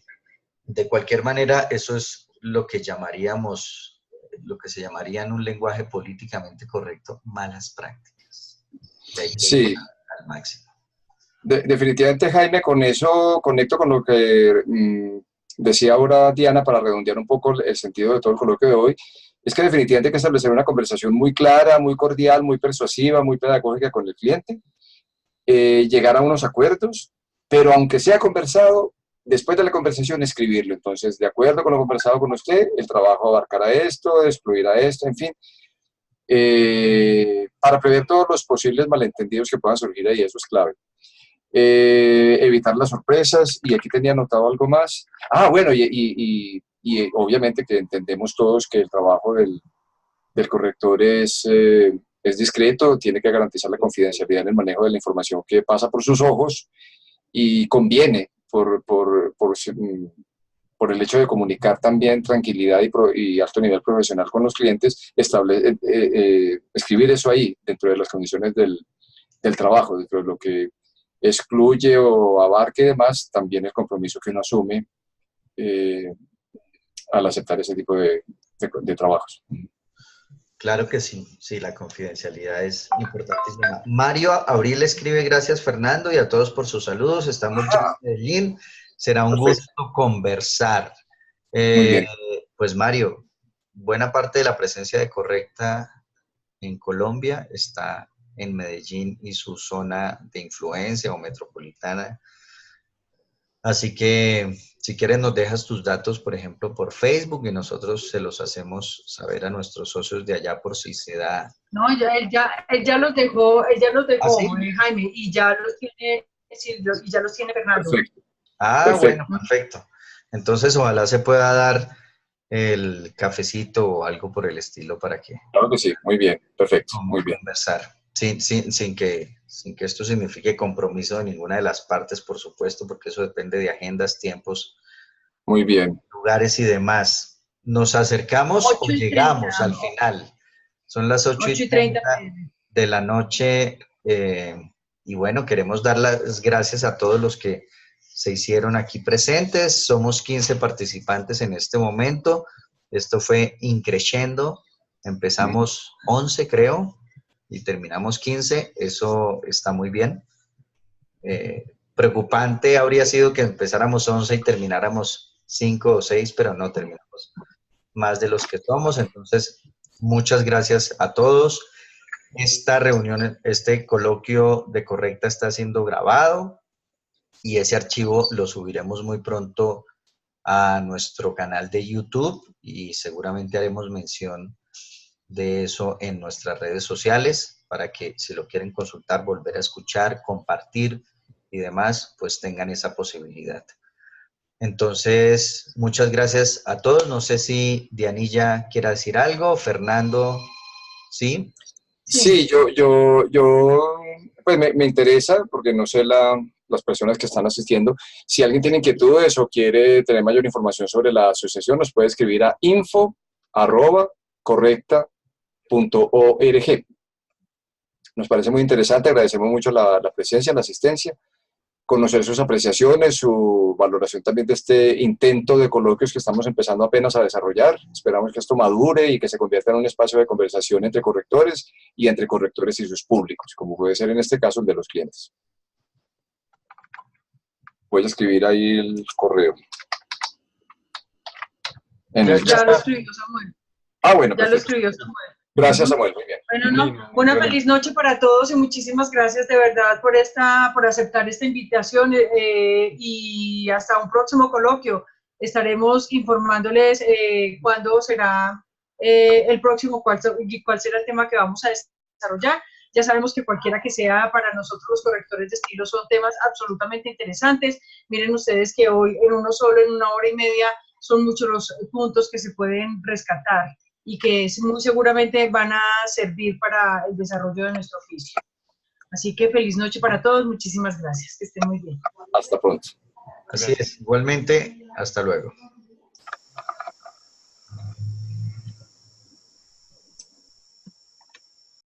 de cualquier manera, eso es lo que se llamaría en un lenguaje políticamente correcto, malas prácticas. Sí. Al máximo. Definitivamente, Jaime, con eso conecto con lo que decía ahora Diana, para redondear un poco el sentido de todo el coloquio de hoy. Es que definitivamente hay que establecer una conversación muy clara, muy cordial, muy persuasiva, muy pedagógica con el cliente, llegar a unos acuerdos, pero aunque sea conversado, después de la conversación escribirlo. Entonces, de acuerdo con lo conversado con usted, el trabajo abarcará esto, excluirá esto, en fin, para prever todos los posibles malentendidos que puedan surgir ahí, eso es clave. Evitar las sorpresas, y aquí tenía anotado algo más. Bueno, y obviamente que entendemos todos que el trabajo del corrector es discreto, tiene que garantizar la confidencialidad en el manejo de la información que pasa por sus ojos, y conviene por el hecho de comunicar también tranquilidad y alto nivel profesional con los clientes, escribir eso ahí, dentro de las condiciones del trabajo, dentro de lo que excluye o abarque y demás, también el compromiso que uno asume al aceptar ese tipo de trabajos. Claro que sí, la confidencialidad es importantísima. Mario Abril escribe, gracias Fernando y a todos por sus saludos, estamos ya en Medellín, será un gusto conversar. Muy bien. Pues Mario, buena parte de la presencia de Correcta en Colombia está en Medellín y su zona de influencia o metropolitana. Así que, si quieres, nos dejas tus datos, por ejemplo, por Facebook, y nosotros se los hacemos saber a nuestros socios de allá por si se da. No, él ya los dejó, ¿Sí? Jaime, y ya los tiene Silvio, y ya los tiene Fernando. Perfecto. Bueno, perfecto. Entonces, ojalá se pueda dar el cafecito o algo por el estilo para que... Claro que sí, muy bien, perfecto, muy bien. Conversar. sin que esto signifique compromiso de ninguna de las partes, por supuesto, porque eso depende de agendas, tiempos, Muy bien. lugares y demás. ¿Nos acercamos o 8:30. llegamos al final? Son las 8:30 de la noche y bueno, queremos dar las gracias a todos los que se hicieron aquí presentes. Somos 15 participantes en este momento. Esto fue increciendo. Empezamos 11, creo, y terminamos 15. Eso está muy bien. Preocupante habría sido que empezáramos 11 y termináramos 5 o 6, pero no terminamos más de los que somos. Entonces, muchas gracias a todos. Esta reunión, este coloquio de Correcta está siendo grabado y ese archivo lo subiremos muy pronto a nuestro canal de YouTube y seguramente haremos mención de eso en nuestras redes sociales para que si lo quieren consultar, volver a escuchar, compartir y demás, pues tengan esa posibilidad. Entonces, muchas gracias a todos. No sé si Dianilla quiera decir algo, Fernando, ¿sí? Sí, pues me interesa, porque no sé las personas que están asistiendo. Si alguien tiene inquietudes o quiere tener mayor información sobre la asociación, nos puede escribir a info@correcta.org. Nos parece muy interesante, agradecemos mucho la presencia, la asistencia, conocer sus apreciaciones, su valoración también de este intento de coloquios que estamos empezando apenas a desarrollar. Esperamos que esto madure y que se convierta en un espacio de conversación entre correctores y entre correctores y sus públicos, como puede ser en este caso el de los clientes. Voy a escribir ahí el correo. Ya lo escribió Samuel. Ah, bueno, ya perfecto. Lo escribió Samuel. Gracias, Samuel, muy bien. Bueno, no, una feliz noche para todos y muchísimas gracias de verdad por aceptar esta invitación y hasta un próximo coloquio. Estaremos informándoles cuándo será el próximo, cuál será el tema que vamos a desarrollar. Ya sabemos que cualquiera que sea para nosotros los correctores de estilo son temas absolutamente interesantes. Miren ustedes que hoy en una hora y media, son muchos los puntos que se pueden rescatar y que muy seguramente van a servir para el desarrollo de nuestro oficio. Así que feliz noche para todos, muchísimas gracias, que estén muy bien. Hasta pronto. Así es, igualmente, hasta luego.